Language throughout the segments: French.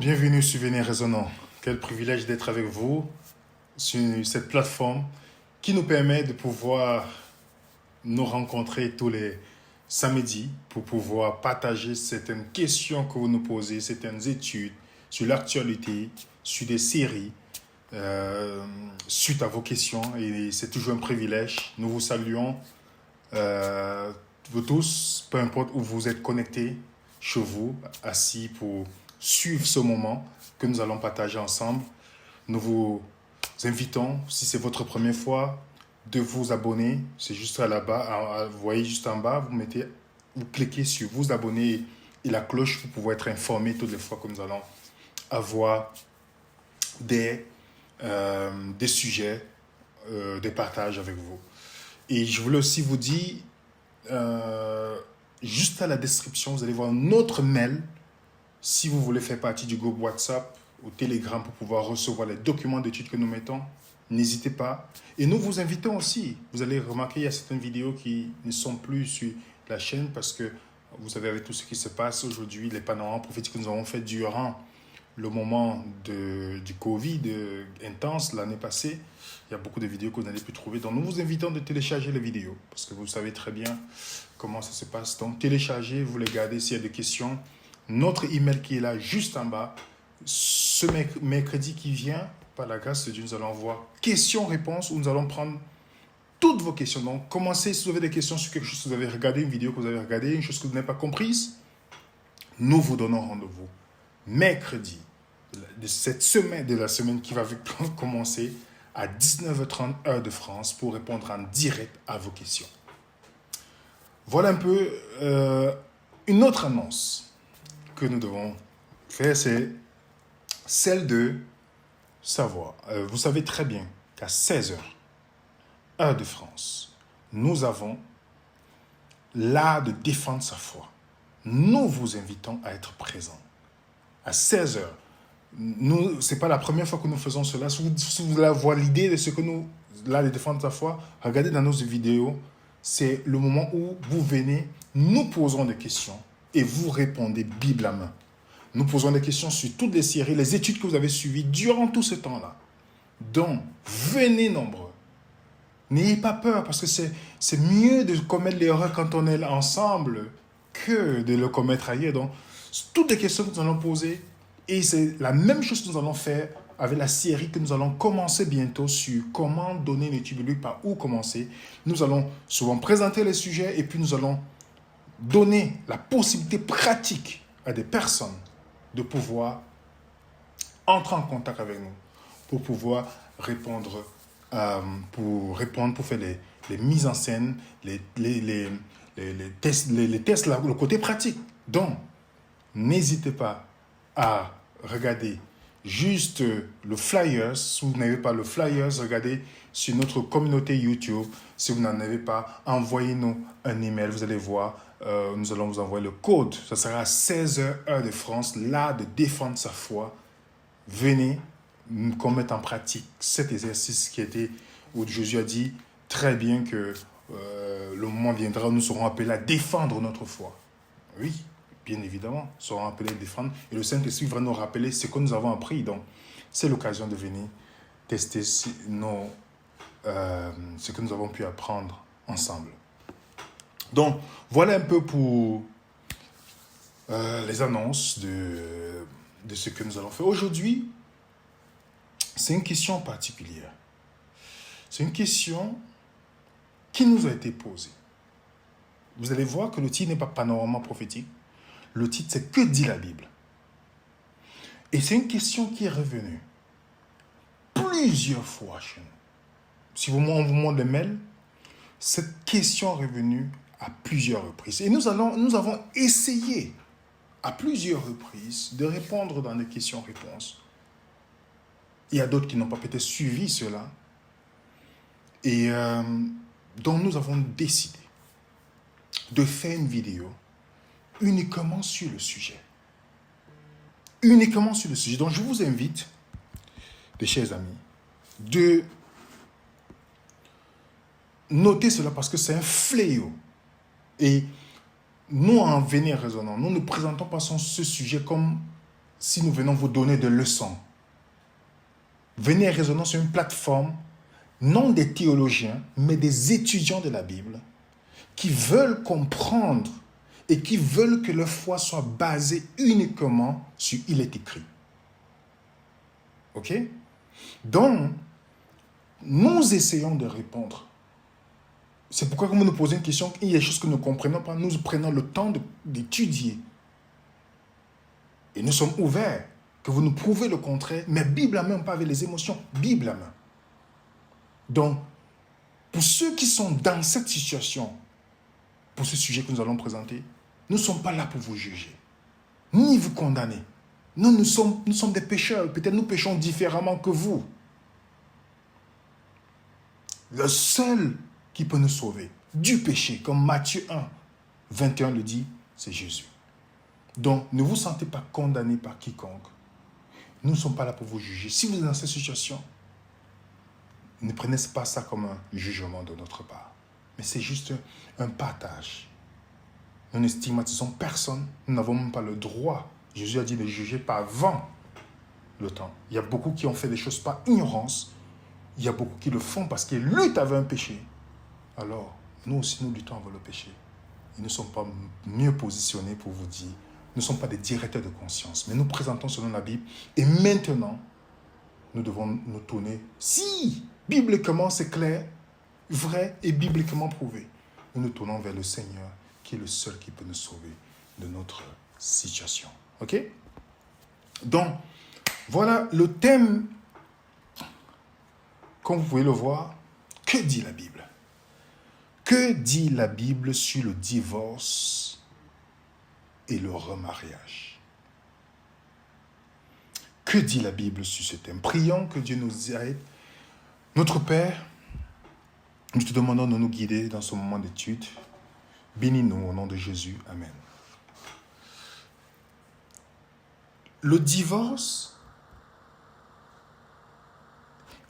bienvenue sur Venez Raisonnant. Quel privilège d'être avec vous sur cette plateforme qui nous permet de pouvoir nous rencontrer tous les samedis pour pouvoir partager certaines questions que vous nous posez, certaines études sur l'actualité, sur des séries, suite à vos questions. Et c'est toujours un privilège. Nous vous saluons, vous tous, peu importe où vous êtes connectés, chez vous, assis pour suivre ce moment que nous allons partager ensemble. Nous vous invitons, si c'est votre première fois, de vous abonner. C'est juste là-bas, vous voyez juste en bas, vous cliquez sur vous abonner et la cloche pour pouvoir être informé toutes les fois que nous allons avoir des sujets, des partages avec vous. Et je voulais aussi vous dire, juste à la description, vous allez voir notre mail si vous voulez faire partie du groupe WhatsApp ou Telegram pour pouvoir recevoir les documents d'études que nous mettons. N'hésitez pas. Et nous vous invitons aussi. Vous allez remarquer, il y a certaines vidéos qui ne sont plus sur la chaîne parce que vous savez, avec tout ce qui se passe aujourd'hui, les panoramas prophétiques que nous avons fait durant le moment du Covid intense l'année passée, il y a beaucoup de vidéos que vous n'allez plus trouver. Donc nous vous invitons de télécharger les vidéos parce que vous savez très bien comment ça se passe. Donc téléchargez, vous les gardez s'il y a des questions. Notre email qui est là juste en bas. Ce mercredi qui vient, par la grâce de Dieu, nous allons voir questions-réponses où nous allons prendre toutes vos questions. Donc commencez si vous avez des questions sur quelque chose que vous avez regardé, une vidéo que vous avez regardée, une chose que vous n'avez pas comprise. Nous vous donnons rendez-vous mercredi de cette semaine, de la semaine qui va commencer à 19h30 heure de France pour répondre en direct à vos questions. Voilà un peu une autre annonce que nous devons faire, c'est celle de savoir. Vous savez très bien qu'à 16h heure de France, nous avons l'art de défendre sa foi. Nous vous invitons à être présents. À 16h, ce n'est pas la première fois que nous faisons cela. Si vous voulez avoir l'idée de ce que nous, l'art de défendre sa foi, regardez dans nos vidéos. C'est le moment où vous venez, nous posons des questions et vous répondez Bible à main. Nous posons des questions sur toutes les séries, les études que vous avez suivies durant tout ce temps-là. Donc, venez nombreux. N'ayez pas peur parce que c'est mieux de commettre l'erreur quand on est ensemble que de le commettre ailleurs. Donc, toutes les questions que nous allons poser, et c'est la même chose que nous allons faire avec la série que nous allons commencer bientôt sur comment donner une étude biblique, par où commencer. Nous allons souvent présenter les sujets et puis nous allons donner la possibilité pratique à des personnes de pouvoir entrer en contact avec nous pour pouvoir répondre, pour faire les mises en scène, les tests, le côté pratique. Donc, n'hésitez pas à regarder juste le flyers. Si vous n'avez pas le flyers, regardez sur notre communauté YouTube. Si vous n'en avez pas, envoyez-nous un email. Vous allez voir, nous allons vous envoyer le code. Ça sera à 16h heure de France, là de défendre sa foi. Venez qu'on mette en pratique cet exercice où Jésus a dit très bien que le moment viendra où nous serons appelés à défendre notre foi. Oui, bien évidemment, nous serons appelés à défendre. Et le Saint-Esprit va nous rappeler ce que nous avons appris. Donc, c'est l'occasion de venir tester ce que nous avons pu apprendre ensemble. Donc, voilà un peu pour les annonces de ce que nous allons faire. Aujourd'hui, c'est une question particulière. C'est une question qui nous a été posée. Vous allez voir que le titre n'est pas panorama prophétique. Le titre, c'est que dit la Bible. Et c'est une question qui est revenue plusieurs fois chez nous. Si on vous montre le mail, cette question est revenue à plusieurs reprises. Et nous avons essayé à plusieurs reprises de répondre dans des questions-réponses. Il y a d'autres qui n'ont pas peut-être suivi cela. Et donc nous avons décidé de faire une vidéo uniquement sur le sujet. Uniquement sur le sujet. Donc je vous invite, mes chers amis, de noter cela parce que c'est un fléau. Et nous, en Venez Raisonnant, nous ne présentons pas ce sujet comme si nous venons vous donner des leçons. Venez raisonner sur une plateforme, non des théologiens, mais des étudiants de la Bible, qui veulent comprendre et qui veulent que leur foi soit basée uniquement sur « il est écrit ». OK? Donc, nous essayons de répondre. C'est pourquoi quand vous nous posez une question, il y a des choses que nous ne comprenons pas, nous prenons le temps d'étudier. Et nous sommes ouverts, que vous nous prouvez le contraire, mais Bible à main, pas avec les émotions, Bible à main. Donc, pour ceux qui sont dans cette situation, pour ce sujet que nous allons présenter, nous ne sommes pas là pour vous juger, ni vous condamner. Nous sommes des pécheurs, peut-être nous péchons différemment que vous. Le seul qui peut nous sauver du péché, comme Matthieu 1, 21 le dit, c'est Jésus. Donc, ne vous sentez pas condamné par quiconque. Nous ne sommes pas là pour vous juger. Si vous êtes dans cette situation, ne prenez pas ça comme un jugement de notre part. Mais c'est juste un partage. Nous ne stigmatisons personne. Nous n'avons même pas le droit. Jésus a dit de juger pas avant le temps. Il y a beaucoup qui ont fait des choses par ignorance. Il y a beaucoup qui le font parce qu'ils luttent avec un péché. Alors, nous aussi, nous luttons avec le péché. Et nous ne sommes pas mieux positionnés pour vous dire. Nous ne sommes pas des directeurs de conscience, mais nous présentons selon la Bible. Et maintenant, nous devons nous tourner. Si, bibliquement, c'est clair, vrai et bibliquement prouvé, nous nous tournons vers le Seigneur, qui est le seul qui peut nous sauver de notre situation. OK? Donc, voilà le thème. Comme vous pouvez le voir, que dit la Bible? Que dit la Bible sur le divorce et le remariage? Que dit la Bible sur ce thème? Prions que Dieu nous aide. Notre Père, nous te demandons de nous guider dans ce moment d'étude. Bénis-nous au nom de Jésus. Amen. Le divorce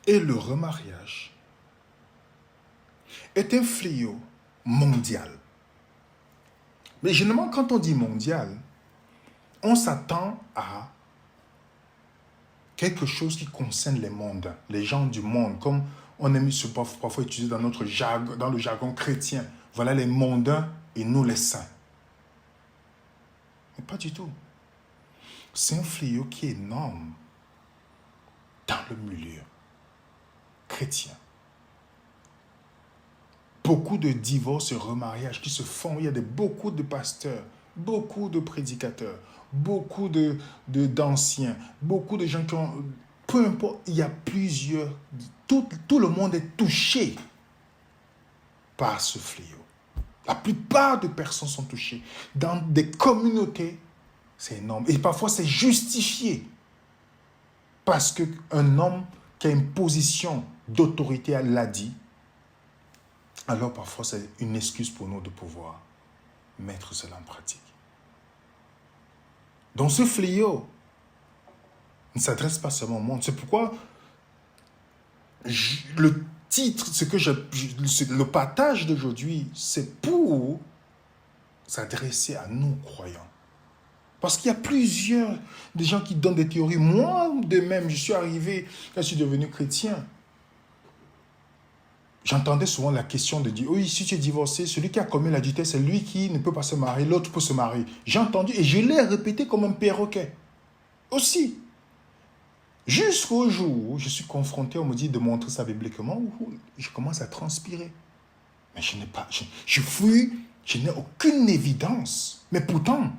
et le remariage est un fléau mondial. Mais généralement, quand on dit mondial, on s'attend à quelque chose qui concerne les mondes, les gens du monde, comme on aime parfois utiliser dans notre jargon, dans le jargon chrétien. Voilà les mondains et nous les saints. Mais pas du tout. C'est un fléau qui est énorme dans le milieu chrétien. Beaucoup de divorces et remariages qui se font. Il y a beaucoup de pasteurs, beaucoup de prédicateurs, beaucoup d'anciens, beaucoup de gens qui ont... Peu importe, il y a plusieurs... Tout le monde est touché par ce fléau. La plupart des personnes sont touchées. Dans des communautés, c'est énorme. Et parfois, c'est justifié. Parce qu'un homme qui a une position d'autorité l'a dit, alors parfois, c'est une excuse pour nous de pouvoir mettre cela en pratique. Donc ce fléau ne s'adresse pas seulement au monde. C'est pourquoi le titre, le partage d'aujourd'hui, c'est pour s'adresser à nous croyants. Parce qu'il y a plusieurs des gens qui donnent des théories. Moi, de même, je suis arrivé, quand je suis devenu chrétien, j'entendais souvent la question de dire, oui, si tu es divorcé, celui qui a commis l'adultère, c'est lui qui ne peut pas se marier, l'autre peut se marier. J'ai entendu et je l'ai répété comme un perroquet. Aussi. Jusqu'au jour où je suis confronté, on me dit de montrer ça bibliquement, où je commence à transpirer. Mais je n'ai aucune évidence. Mais pourtant,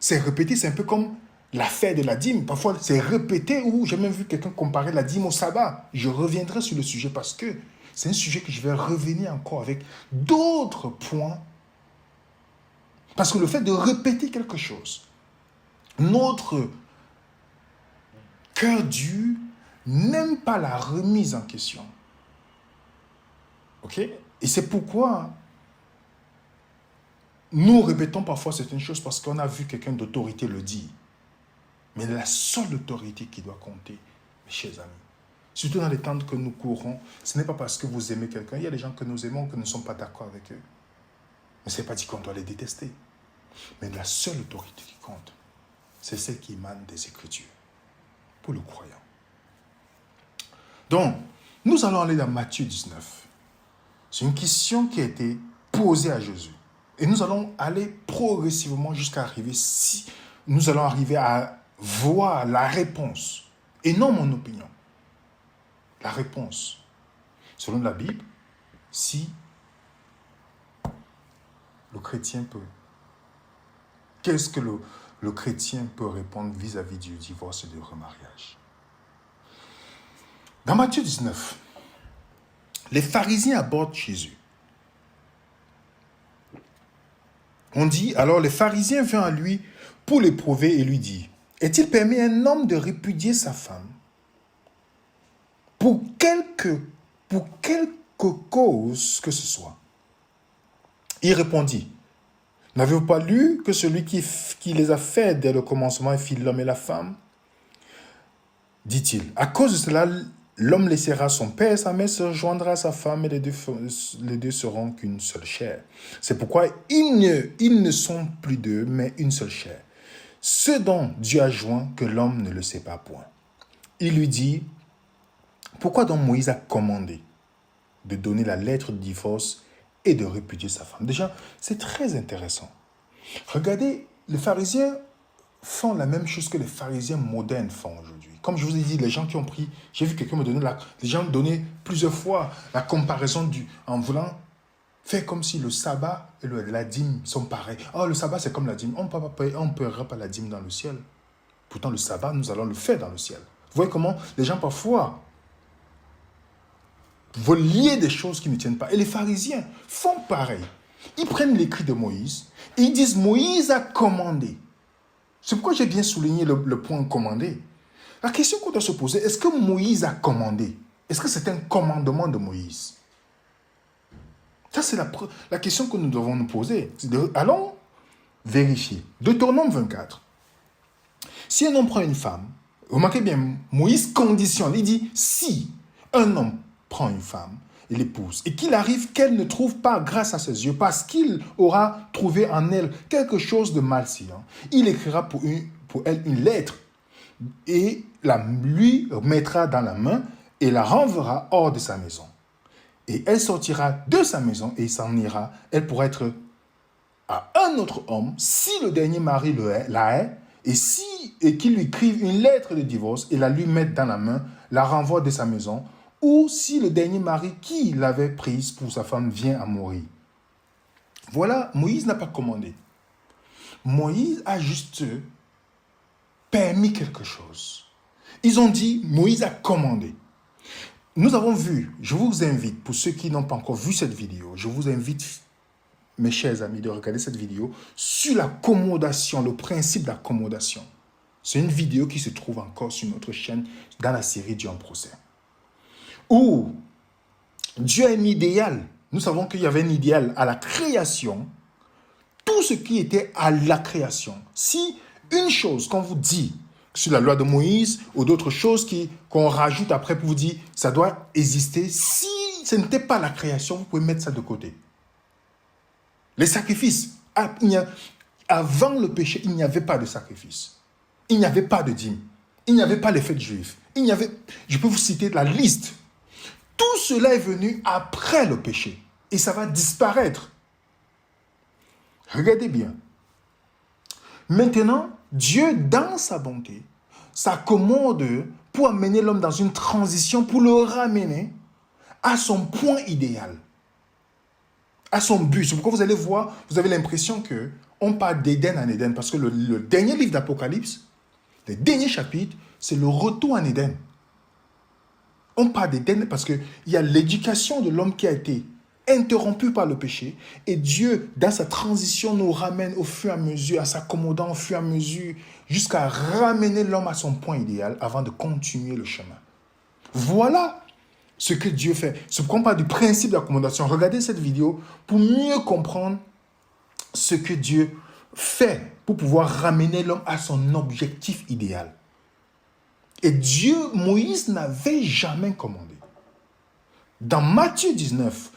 c'est répété, c'est un peu comme l'affaire de la dîme. Parfois, c'est répété, où j'ai même vu quelqu'un comparer la dîme au sabbat. Je reviendrai sur le sujet parce que c'est un sujet que je vais revenir encore avec d'autres points. Parce que le fait de répéter quelque chose, notre cœur dur n'aime pas la remise en question. OK? Et c'est pourquoi nous répétons parfois certaines choses parce qu'on a vu quelqu'un d'autorité le dire. Mais la seule autorité qui doit compter, mes chers amis, surtout dans les temps que nous courons, ce n'est pas parce que vous aimez quelqu'un. Il y a des gens que nous aimons, que nous ne sommes pas d'accord avec eux. Mais ce n'est pas dit qu'on doit les détester. Mais la seule autorité qui compte, c'est celle qui émane des Écritures, pour le croyant. Donc, nous allons aller dans Matthieu 19. C'est une question qui a été posée à Jésus. Et nous allons aller progressivement jusqu'à arriver, si nous allons arriver à voir la réponse, et non mon opinion. La réponse, selon la Bible, si le chrétien peut. Qu'est-ce que le chrétien peut répondre vis-à-vis du divorce et du remariage? Dans Matthieu 19, les pharisiens abordent Jésus. On dit, alors les pharisiens vinrent à lui pour l'éprouver et lui dit, est-il permis à un homme de répudier sa femme pour quelque cause que ce soit? Il répondit, n'avez-vous pas lu que celui qui les a faits dès le commencement fit l'homme et la femme? Dit-il, à cause de cela, l'homme laissera son père et sa mère, se rejoindra à sa femme et les deux seront qu'une seule chair. C'est pourquoi ils ne sont plus deux, mais une seule chair. Ce dont Dieu a joint, que l'homme ne le sépare point. Il lui dit, pourquoi donc Moïse a commandé de donner la lettre de divorce et de répudier sa femme? Déjà, c'est très intéressant. Regardez, les pharisiens font la même chose que les pharisiens modernes font aujourd'hui. Comme je vous ai dit, les gens qui ont pris, j'ai vu quelqu'un me donner, les gens donnaient plusieurs fois la comparaison en voulant faire comme si le sabbat et la dîme sont pareils. Oh, le sabbat c'est comme la dîme, on ne paiera pas la dîme dans le ciel. Pourtant le sabbat, nous allons le faire dans le ciel. Vous voyez comment les gens parfois veulent lier des choses qui ne tiennent pas. Et les pharisiens font pareil. Ils prennent l'écrit de Moïse et ils disent Moïse a commandé. C'est pourquoi j'ai bien souligné le point commandé. La question qu'on doit se poser, est-ce que Moïse a commandé? Est-ce que c'est un commandement de Moïse? Ça, c'est la question que nous devons nous poser. Allons vérifier. Deutéronome 24. Si un homme prend une femme, remarquez bien, Moïse conditionne. Il dit, si un homme prend une femme et l'épouse, et qu'il arrive qu'elle ne trouve pas grâce à ses yeux, parce qu'il aura trouvé en elle quelque chose de malséant, il écrira pour elle une lettre et la lui mettra dans la main et la renverra hors de sa maison. Et elle sortira de sa maison et s'en ira. Elle pourra être à un autre homme si le dernier mari la hait et qu'il lui écrive une lettre de divorce et la lui mette dans la main, la renvoie de sa maison, ou si le dernier mari qui l'avait prise pour sa femme vient à mourir. Voilà, Moïse n'a pas commandé. Moïse a juste permis quelque chose. Ils ont dit, Moïse a commandé. Nous avons vu, je vous invite, pour ceux qui n'ont pas encore vu cette vidéo, je vous invite, mes chers amis, de regarder cette vidéo sur l'accommodation, le principe d'accommodation. C'est une vidéo qui se trouve encore sur notre chaîne dans la série Dieu en procès. Où Dieu a un idéal. Nous savons qu'il y avait un idéal à la création. Tout ce qui était à la création. Si une chose qu'on vous dit sur la loi de Moïse ou d'autres choses qu'on rajoute après pour vous dire ça doit exister, si ce n'était pas la création, vous pouvez mettre ça de côté. Les sacrifices, avant le péché, il n'y avait pas de sacrifice. Il n'y avait pas de dîme. Il n'y avait pas les fêtes juives. Je peux vous citer la liste. Tout cela est venu après le péché. Et ça va disparaître. Regardez bien. Maintenant, Dieu, dans sa bonté, s'accommode pour amener l'homme dans une transition, pour le ramener à son point idéal, à son but. C'est pourquoi vous allez voir, vous avez l'impression qu'on parle d'Éden en Éden, parce que le dernier livre d'Apocalypse, le dernier chapitre, c'est le retour en Éden. On parle d'Éden parce qu'il y a l'éducation de l'homme qui a été interrompue par le péché. Et Dieu, dans sa transition, nous ramène au fur et à mesure, en s'accommodant au fur et à mesure, jusqu'à ramener l'homme à son point idéal avant de continuer le chemin. Voilà ce que Dieu fait. C'est pourquoi on parle du principe d'accommodation. Regardez cette vidéo pour mieux comprendre ce que Dieu fait pour pouvoir ramener l'homme à son objectif idéal. Et Dieu, Moïse n'avait jamais commandé. Dans Matthieu 19,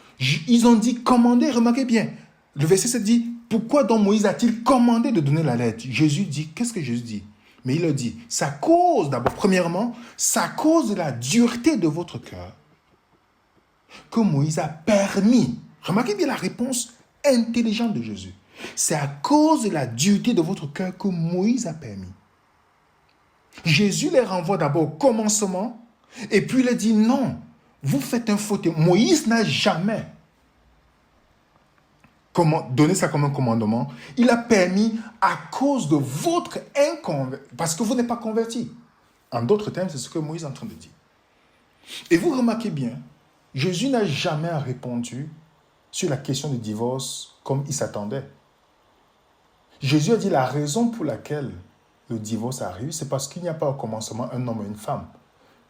ils ont dit commander, remarquez bien. Le verset 7 dit, pourquoi donc Moïse a-t-il commandé de donner la lettre? Jésus dit, qu'est-ce que Jésus dit? Mais il le dit, c'est à cause, d'abord, premièrement, c'est à cause de la dureté de votre cœur que Moïse a permis. Remarquez bien la réponse intelligente de Jésus. C'est à cause de la dureté de votre cœur que Moïse a permis. Jésus les renvoie d'abord au commencement et puis il dit non, vous faites un faute. Moïse n'a jamais donné ça comme un commandement. Il a permis à cause de votre inconversion, parce que vous n'êtes pas converti. En d'autres termes, c'est ce que Moïse est en train de dire. Et vous remarquez bien, Jésus n'a jamais répondu sur la question du divorce comme il s'attendait. Jésus a dit la raison pour laquelle le divorce arrive, c'est parce qu'il n'y a pas au commencement un homme et une femme.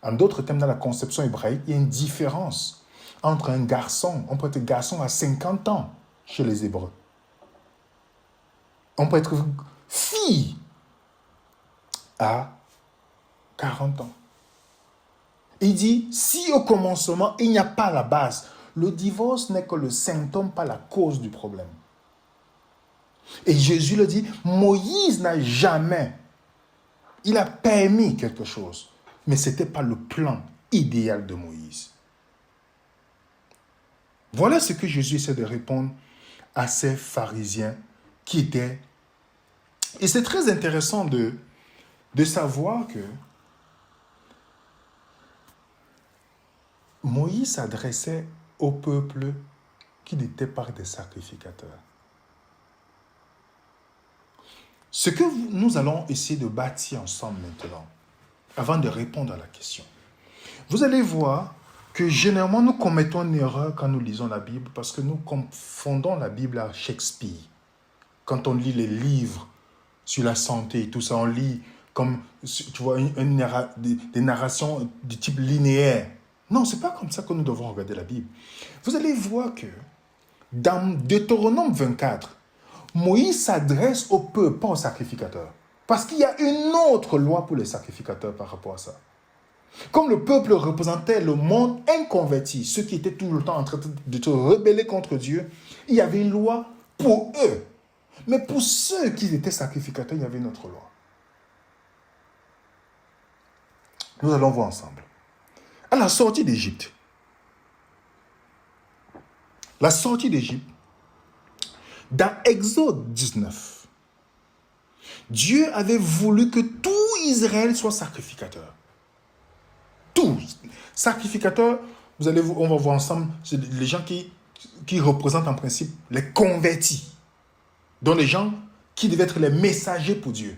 En d'autres termes, dans la conception hébraïque, il y a une différence entre un garçon. On peut être garçon à 50 ans chez les Hébreux. On peut être fille à 40 ans. Il dit, si au commencement, il n'y a pas la base, le divorce n'est que le symptôme, pas la cause du problème. Et Jésus le dit, Moïse n'a jamais, il a permis quelque chose, mais ce n'était pas le plan idéal de Moïse. Voilà ce que Jésus essaie de répondre à ces pharisiens qui étaient... Et c'est très intéressant de savoir que Moïse s'adressait au peuple qui n'était pas des sacrificateurs. Ce que nous allons essayer de bâtir ensemble maintenant, avant de répondre à la question, vous allez voir que généralement nous commettons une erreur quand nous lisons la Bible parce que nous confondons la Bible à Shakespeare. Quand on lit les livres sur la santé et tout ça, on lit comme, tu vois, des narrations du type linéaire. Non, ce n'est pas comme ça que nous devons regarder la Bible. Vous allez voir que dans Deutéronome 24, Moïse s'adresse au peuple, pas aux sacrificateurs. Parce qu'il y a une autre loi pour les sacrificateurs par rapport à ça. Comme le peuple représentait le monde inconverti, ceux qui étaient tout le temps en train de se rebeller contre Dieu, il y avait une loi pour eux. Mais pour ceux qui étaient sacrificateurs, il y avait une autre loi. Nous allons voir ensemble. À la sortie d'Égypte, dans Exode 19, Dieu avait voulu que tout Israël soit sacrificateur. Tous. Sacrificateurs, on va voir ensemble, c'est les gens qui représentent en principe les convertis. Donc les gens qui devaient être les messagers pour Dieu.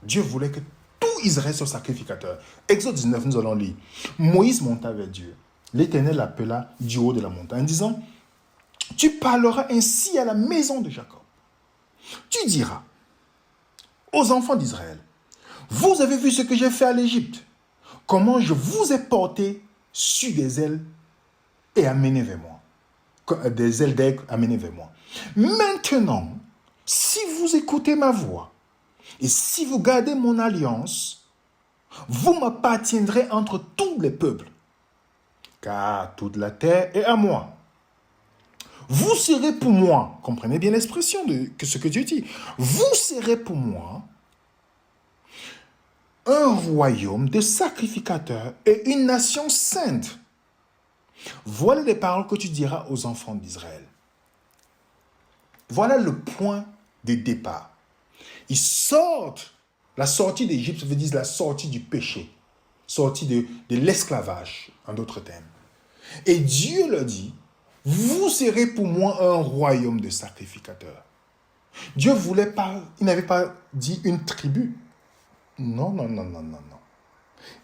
Dieu voulait que tout Israël soit sacrificateur. Exode 19, nous allons lire. Moïse monta vers Dieu. L'Éternel l'appela du haut de la montagne, disant, tu parleras ainsi à la maison de Jacob. Tu diras aux enfants d'Israël, vous avez vu ce que j'ai fait à l'Égypte, comment je vous ai porté sur des ailes et amené vers moi. Des ailes d'aigle amenées vers moi. Maintenant, si vous écoutez ma voix et si vous gardez mon alliance, vous m'appartiendrez entre tous les peuples, car toute la terre est à moi. Vous serez pour moi, comprenez bien l'expression de ce que Dieu dit, vous serez pour moi un royaume de sacrificateurs et une nation sainte. Voilà les paroles que tu diras aux enfants d'Israël. Voilà le point de départ. Ils sortent. La sortie d'Égypte veut dire la sortie du péché, sortie de l'esclavage, en d'autres termes. Et Dieu leur dit, vous serez pour moi un royaume de sacrificateurs. Dieu voulait pas, il n'avait pas dit une tribu. Non.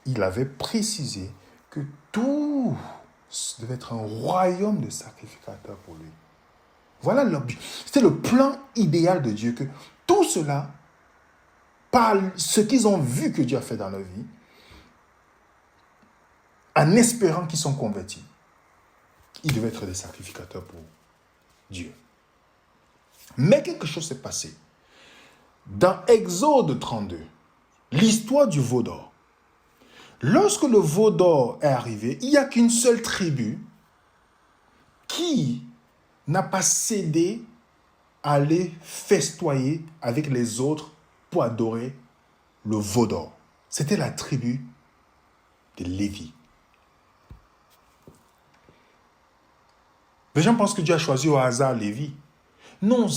Il avait précisé que tout devait être un royaume de sacrificateurs pour lui. Voilà l'objet. C'était le plan idéal de Dieu, que tout cela, par ce qu'ils ont vu que Dieu a fait dans leur vie, en espérant qu'ils sont convertis, ils devaient être des sacrificateurs pour Dieu. Mais quelque chose s'est passé. Dans Exode 32, l'histoire du veau d'or. Lorsque le veau d'or est arrivé, il n'y a qu'une seule tribu qui n'a pas cédé à aller festoyer avec les autres pour adorer le veau d'or. C'était la tribu de Lévi. Les gens pensent que Dieu a choisi au hasard Lévi. Non,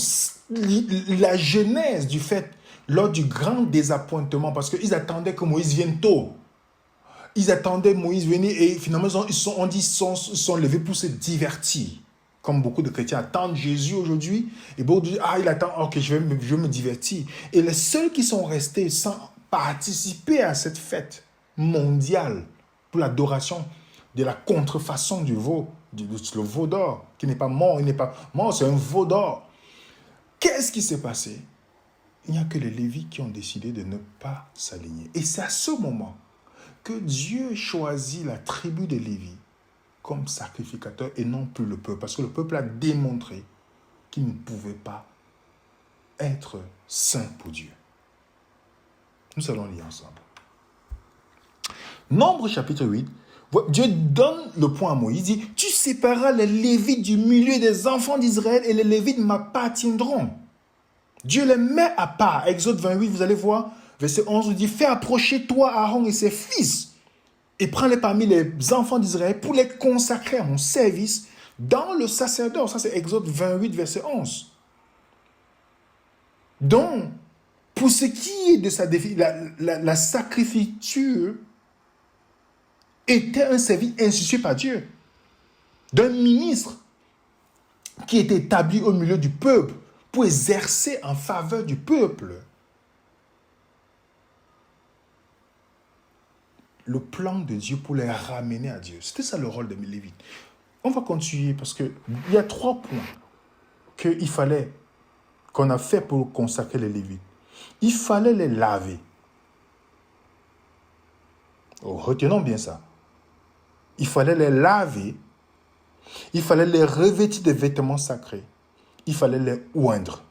la genèse du fait, lors du grand désappointement, parce qu'ils attendaient que Moïse vienne tôt. Ils attendaient Moïse venir et finalement, ils sont levés pour se divertir. Comme beaucoup de chrétiens attendent Jésus aujourd'hui. Et beaucoup disent, il attend, ok, je vais me divertir. Et les seuls qui sont restés sans participer à cette fête mondiale pour l'adoration de la contrefaçon du veau, le veau d'or, qui n'est pas mort, il n'est pas mort, c'est un veau d'or. Qu'est-ce qui s'est passé? Il n'y a que les Lévites qui ont décidé de ne pas s'aligner. Et c'est à ce moment que Dieu choisit la tribu de Lévi comme sacrificateur et non plus le peuple. Parce que le peuple a démontré qu'il ne pouvait pas être saint pour Dieu. Nous allons lire ensemble. Nombre chapitre 8, Dieu donne le point à Moïse, il dit, tu sépareras les Lévites du milieu des enfants d'Israël et les Lévites m'appartiendront. Dieu les met à part. Exode 28, vous allez voir, verset 11, il dit, fais approcher toi Aaron et ses fils et prends-les parmi les enfants d'Israël pour les consacrer à mon service dans le sacerdoce. Ça, c'est Exode 28, verset 11. Donc, pour ce qui est de sa la sacrificature était un service institué par Dieu, d'un ministre qui était établi au milieu du peuple pour exercer en faveur du peuple le plan de Dieu pour les ramener à Dieu. C'était ça le rôle des Lévites. On va continuer parce qu'il y a 3 points qu'il fallait qu'on a fait pour consacrer les Lévites. Il fallait les laver. Retenons bien ça. Il fallait les laver. Il fallait les revêtir de vêtements sacrés. Il fallait les oindre.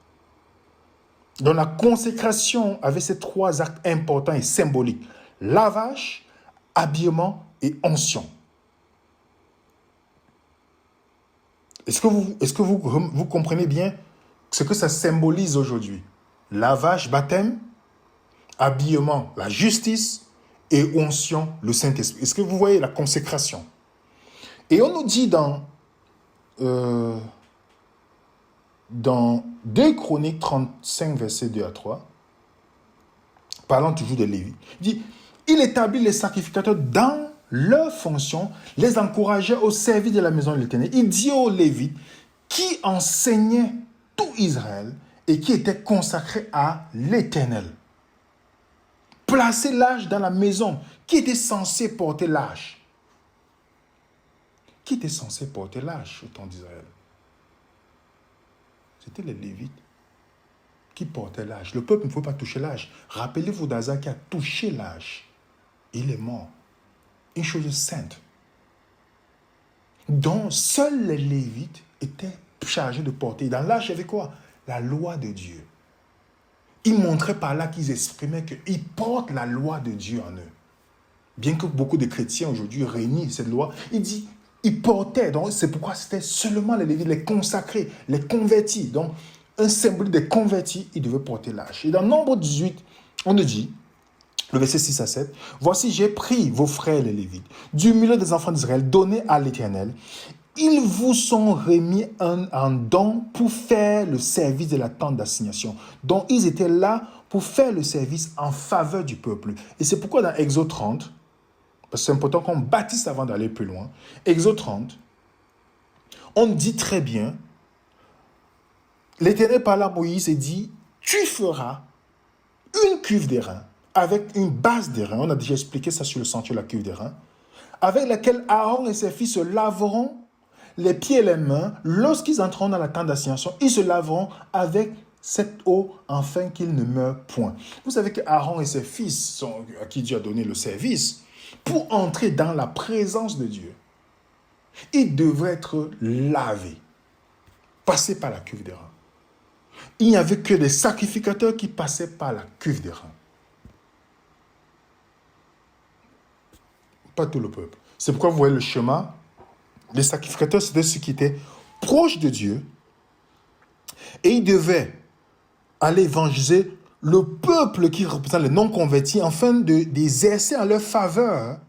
Donc la consécration avait ces 3 actes importants et symboliques. Lavage, habillement et onction. Est-ce que vous comprenez bien ce que ça symbolise aujourd'hui? Lavage, baptême, habillement, la justice et onction, le Saint-Esprit. Est-ce que vous voyez la consécration? Et on nous dit dans 2 Chroniques 35, versets 2 à 3, parlant toujours de Lévi, il dit, il établit les sacrificateurs dans leur fonction, les encourageait au service de la maison de l'Éternel. Il dit aux Lévites qui enseignaient tout Israël et qui étaient consacrés à l'Éternel. Placer l'âge dans la maison. Qui était censé porter l'âge? Qui était censé porter l'âge au temps d'Israël? C'était les Lévites qui portaient l'âge. Le peuple ne pouvait pas toucher l'âge. Rappelez-vous d'Asa qui a touché l'âge. Il est mort. Une chose sainte. Donc, seuls les Lévites étaient chargés de porter. Dans l'âge, il y avait quoi? La loi de Dieu. Ils montraient par là qu'ils exprimaient qu'ils portent la loi de Dieu en eux. Bien que beaucoup de chrétiens aujourd'hui réunissent cette loi, ils portaient. Donc, c'est pourquoi c'était seulement les Lévites, les consacrés, les convertis. Donc, un symbole des convertis, ils devaient porter l'âge. Et dans Nombre 18, on nous dit, le verset 6 à 7, « Voici, j'ai pris vos frères les Lévites, du milieu des enfants d'Israël, donnés à l'Éternel. Ils vous sont remis en don pour faire le service de la tente d'assignation. » Donc, ils étaient là pour faire le service en faveur du peuple. Et c'est pourquoi dans Exode 30, parce que c'est important qu'on bâtisse avant d'aller plus loin, Exode 30, on dit très bien, l'Éternel parla à Moïse et dit, « Tu feras une cuve d'airain avec une base d'airain. » On a déjà expliqué ça sur le sentier de la cuve d'airain. Avec laquelle Aaron et ses fils se laveront les pieds et les mains. Lorsqu'ils entreront dans la tente d'assignation, ils se laveront avec cette eau afin qu'ils ne meurent point. Vous savez que Aaron et ses fils, à qui Dieu a donné le service, pour entrer dans la présence de Dieu, ils devraient être lavés, passer par la cuve d'airain. Il n'y avait que des sacrificateurs qui passaient par la cuve d'airain. Pas tout le peuple. C'est pourquoi vous voyez le schéma. Les sacrificateurs, c'était ceux qui étaient proches de Dieu et ils devaient aller évangéliser le peuple qui représente les non-convertis afin d'exercer en leur faveur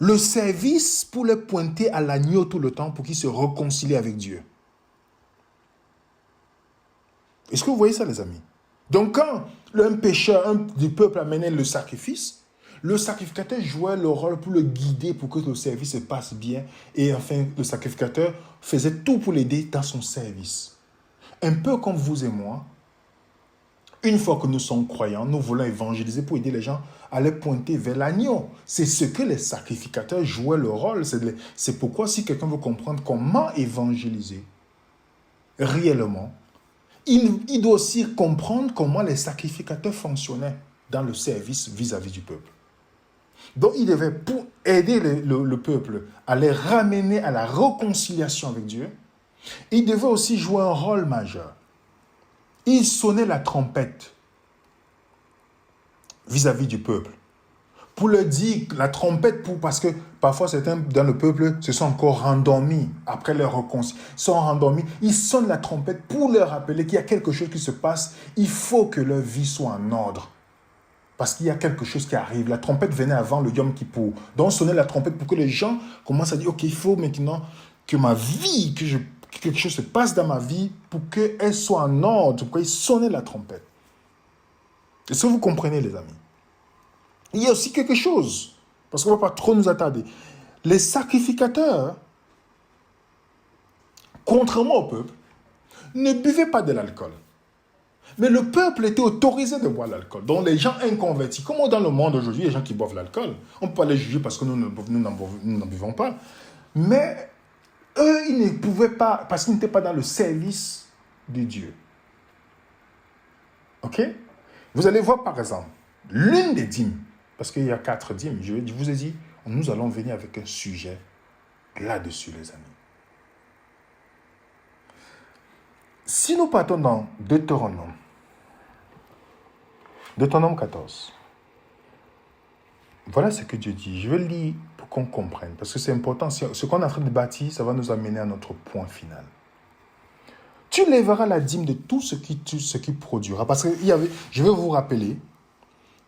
le service pour les pointer à l'agneau tout le temps pour qu'ils se réconcilient avec Dieu. Est-ce que vous voyez ça, les amis? Donc, quand un pécheur du peuple amenait le sacrificateur jouait le rôle pour le guider, pour que le service se passe bien. Et enfin, le sacrificateur faisait tout pour l'aider dans son service. Un peu comme vous et moi, une fois que nous sommes croyants, nous voulons évangéliser pour aider les gens à les pointer vers l'agneau. C'est ce que les sacrificateurs jouaient le rôle. C'est pourquoi si quelqu'un veut comprendre comment évangéliser réellement, il doit aussi comprendre comment les sacrificateurs fonctionnaient dans le service vis-à-vis du peuple. Donc, il devait, pour aider le peuple à les ramener à la réconciliation avec Dieu, il devait aussi jouer un rôle majeur. Il sonnait la trompette vis-à-vis du peuple. Pour leur dire, la trompette, parce que parfois certains dans le peuple se sont encore rendormis après leur réconciliation. Ils sont rendormis, ils sonnent la trompette pour leur rappeler qu'il y a quelque chose qui se passe. Il faut que leur vie soit en ordre. Parce qu'il y a quelque chose qui arrive. La trompette venait avant le Yom Kippour. Donc, on sonnait la trompette pour que les gens commencent à dire, OK, il faut maintenant que ma vie, que quelque chose se passe dans ma vie pour qu'elle soit en ordre. Pourquoi ils sonnaient la trompette? Est-ce que vous comprenez, les amis? Il y a aussi quelque chose, parce qu'on ne va pas trop nous attarder. Les sacrificateurs, contrairement au peuple, ne buvaient pas de l'alcool. Mais le peuple était autorisé de boire l'alcool. Donc les gens inconvertis, comme dans le monde aujourd'hui, il y a des gens qui boivent l'alcool. On ne peut pas les juger parce que nous n'en buvons pas. Mais eux, ils ne pouvaient pas, parce qu'ils n'étaient pas dans le service de Dieu. OK? Vous allez voir par exemple, l'une des dîmes, parce qu'il y a 4 dîmes, je vous ai dit, nous allons venir avec un sujet là-dessus, les amis. Si nous partons dans Deutéronome 14, voilà ce que Dieu dit. Je vais le lire pour qu'on comprenne, parce que c'est important. Ce qu'on est en train de bâtir, ça va nous amener à notre point final. Tu lèveras la dîme de tout ce qui produira. Parce que je vais vous rappeler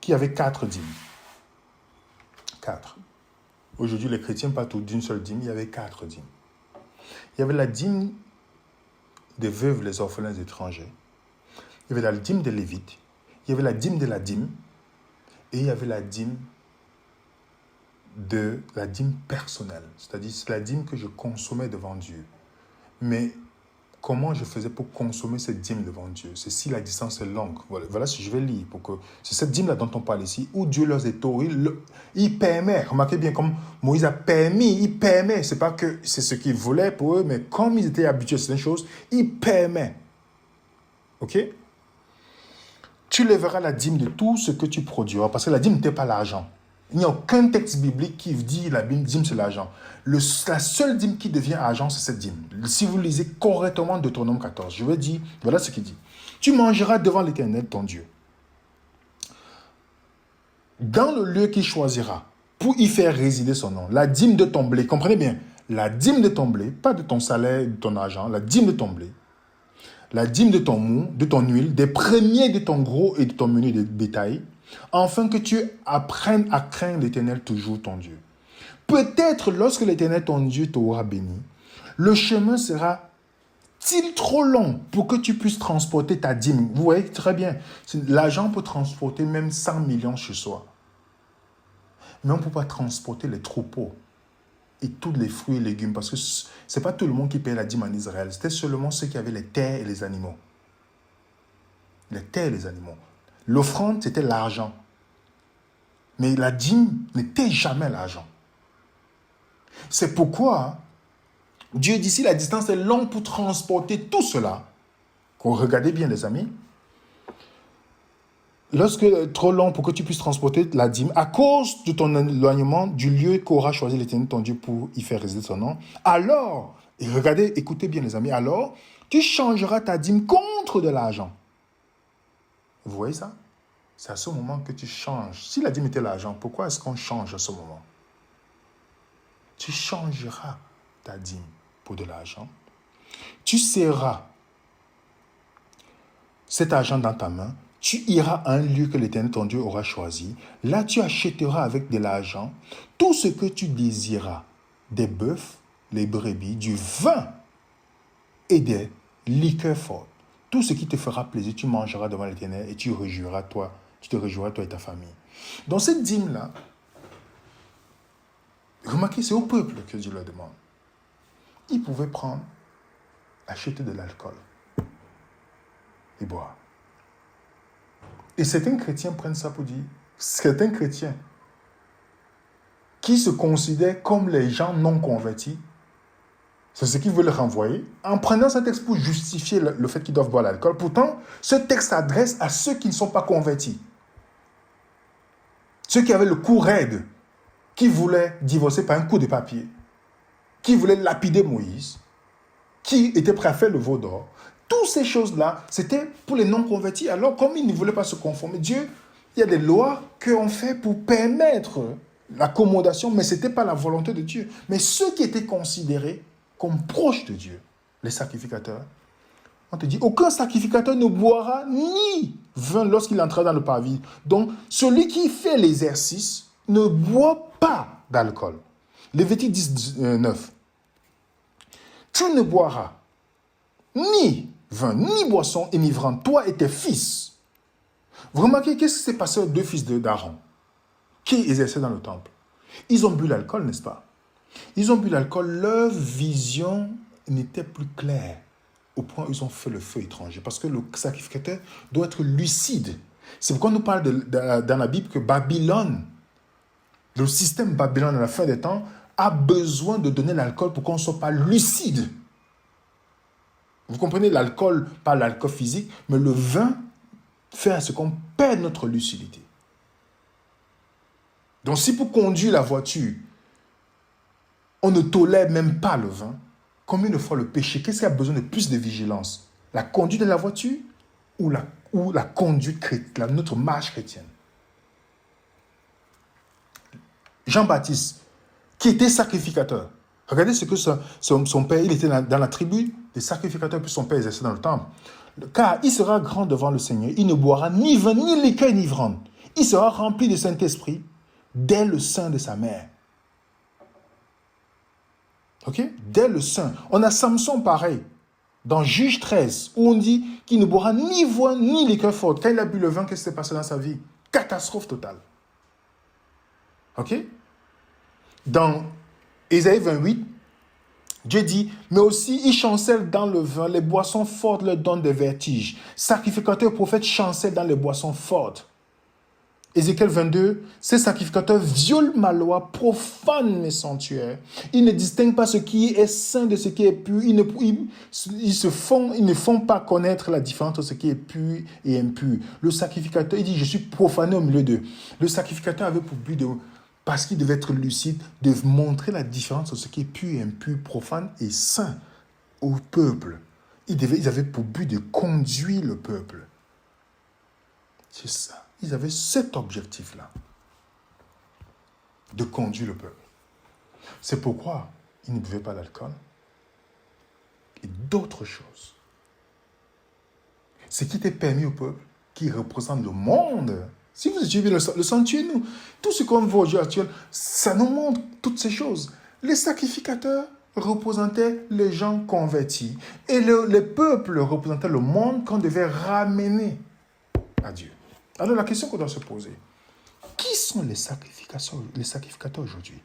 qu'il y avait 4 dîmes. 4. Aujourd'hui, les chrétiens partent d'une seule dîme. Il y avait 4 dîmes. Il y avait la dîme des veuves, les orphelins étrangers. Il y avait la dîme des Lévites. Il y avait la dîme de la dîme. Et il y avait la dîme personnelle. C'est-à-dire, c'est la dîme que je consommais devant Dieu. Mais comment je faisais pour consommer cette dîme devant Dieu? C'est si la distance est longue. Voilà ce que je vais lire. C'est cette dîme-là dont on parle ici, où Dieu leur autorise, il permet. Remarquez bien, comme Moïse a permis, il permet. C'est pas que c'est ce qu'il voulait pour eux, mais comme ils étaient habitués à certaines choses, il permet. OK? Tu lèveras la dîme de tout ce que tu produiras, parce que la dîme n'était pas l'argent. Il n'y a aucun texte biblique qui dit la dîme, c'est l'argent. La seule dîme qui devient argent, c'est cette dîme. Si vous lisez correctement Deutéronome 14, je vais dire, voilà ce qu'il dit. Tu mangeras devant l'Éternel, ton Dieu, dans le lieu qu'il choisira, pour y faire résider son nom. La dîme de ton blé, comprenez bien, la dîme de ton blé, pas de ton salaire, de ton argent, la dîme de ton blé, la dîme de ton mou, de ton huile, des premiers de ton gros et de ton menu de bétail, afin que tu apprennes à craindre l'Éternel toujours ton Dieu. Peut-être lorsque l'Éternel ton Dieu t'aura béni, le chemin sera-t-il trop long pour que tu puisses transporter ta dîme? Vous voyez très bien, l'argent peut transporter même 100 millions chez soi. Mais on ne peut pas transporter les troupeaux et tous les fruits et légumes, parce que ce n'est pas tout le monde qui paye la dîme en Israël. C'était seulement ceux qui avaient les terres et les animaux. Les terres et les animaux. L'offrande, c'était l'argent. Mais la dîme n'était jamais l'argent. C'est pourquoi Dieu dit, si la distance est longue pour transporter tout cela, regardez bien les amis, lorsque trop long pour que tu puisses transporter la dîme, à cause de ton éloignement du lieu qu'aura choisi l'Éternel ton Dieu pour y faire résider son nom, alors, et regardez, écoutez bien les amis, alors, tu changeras ta dîme contre de l'argent. Vous voyez ça? C'est à ce moment que tu changes. Si la dîme était l'argent, pourquoi est-ce qu'on change à ce moment? Tu changeras ta dîme pour de l'argent. Tu serras cet argent dans ta main tu iras à un lieu que l'Éternel ton Dieu aura choisi. Là, tu achèteras avec de l'argent tout ce que tu désiras, des bœufs, les brebis, du vin et des liqueurs fortes. Tout ce qui te fera plaisir, tu mangeras devant l'Éternel et tu te réjouiras toi et ta famille. Dans cette dîme-là, remarquez, c'est au peuple que Dieu leur demande. Ils pouvaient prendre, acheter de l'alcool et boire. Et certains chrétiens prennent ça pour dire, certains chrétiens qui se considèrent comme les gens non convertis, c'est ce qu'ils veulent renvoyer, en prenant ce texte pour justifier le fait qu'ils doivent boire l'alcool. Pourtant, ce texte s'adresse à ceux qui ne sont pas convertis. Ceux qui avaient le cou raide, qui voulaient divorcer par un coup de papier, qui voulaient lapider Moïse, qui étaient prêts à faire le veau d'or. Toutes ces choses-là, c'était pour les non-convertis. Alors, comme ils ne voulaient pas se conformer, Dieu, il y a des lois qu'on fait pour permettre l'accommodation, mais ce n'était pas la volonté de Dieu. Mais ceux qui étaient considérés comme proches de Dieu, les sacrificateurs, on te dit, aucun sacrificateur ne boira ni vin lorsqu'il entrera dans le parvis. Donc, celui qui fait l'exercice ne boit pas d'alcool. Lévitique 19. Tu ne boiras ni vin, ni boisson enivrante, toi et tes fils. Vous remarquez, qu'est-ce qui s'est passé aux deux fils d'Aaron qui exerçaient dans le temple? Ils ont bu l'alcool, n'est-ce pas? Ils ont bu l'alcool, leur vision n'était plus claire, au point où ils ont fait le feu étranger. Parce que le sacrificateur doit être lucide. C'est pourquoi on nous parle dans la Bible que Babylone, le système Babylone à la fin des temps, a besoin de donner l'alcool pour qu'on ne soit pas lucide. Vous comprenez, l'alcool, pas l'alcool physique, mais le vin fait à ce qu'on perd notre lucidité. Donc si pour conduire la voiture, on ne tolère même pas le vin, combien de fois le péché, qu'est-ce qui a besoin de plus de vigilance? La conduite de la voiture ou la conduite chrétienne, notre marche chrétienne? Jean-Baptiste, qui était sacrificateur, regardez ce que son père, il était dans la tribu des sacrificateurs, puis son père exerçait dans le temple. Car il sera grand devant le Seigneur, il ne boira ni vin, ni liqueur enivrante. Il sera rempli de Saint-Esprit dès le sein de sa mère. Ok? Dès le sein. On a Samson pareil, dans Juge 13, où on dit qu'il ne boira ni vin, ni liqueur forte. Quand il a bu le vin, qu'est-ce qui s'est passé dans sa vie? Catastrophe totale. Ok? Dans Ésaïe 28, Dieu dit, mais aussi ils chancellent dans le vin, les boissons fortes leur donnent des vertiges. Sacrificateurs, prophètes chancellent dans les boissons fortes. Ézéchiel 22, ces sacrificateurs violent ma loi, profanent mes sanctuaires. Ils ne distinguent pas ce qui est saint de ce qui est pur. Ils ne font pas connaître la différence entre ce qui est pur et impur. Le sacrificateur, il dit, je suis profané au milieu d'eux. Le sacrificateur avait pour but parce qu'il devait être lucide, de montrer la différence entre ce qui est pur et impur, profane et saint au peuple. Ils avaient pour but de conduire le peuple. C'est ça. Ils avaient cet objectif-là, de conduire le peuple. C'est pourquoi ils ne buvaient pas d'alcool et d'autres choses. Ce qui était permis au peuple, qui représente le monde. Si vous étudiez le sanctuaire, nous, tout ce qu'on voit au jour actuel, ça nous montre toutes ces choses. Les sacrificateurs représentaient les gens convertis et les peuples représentaient le monde qu'on devait ramener à Dieu. Alors la question qu'on doit se poser, qui sont les sacrificateurs aujourd'hui?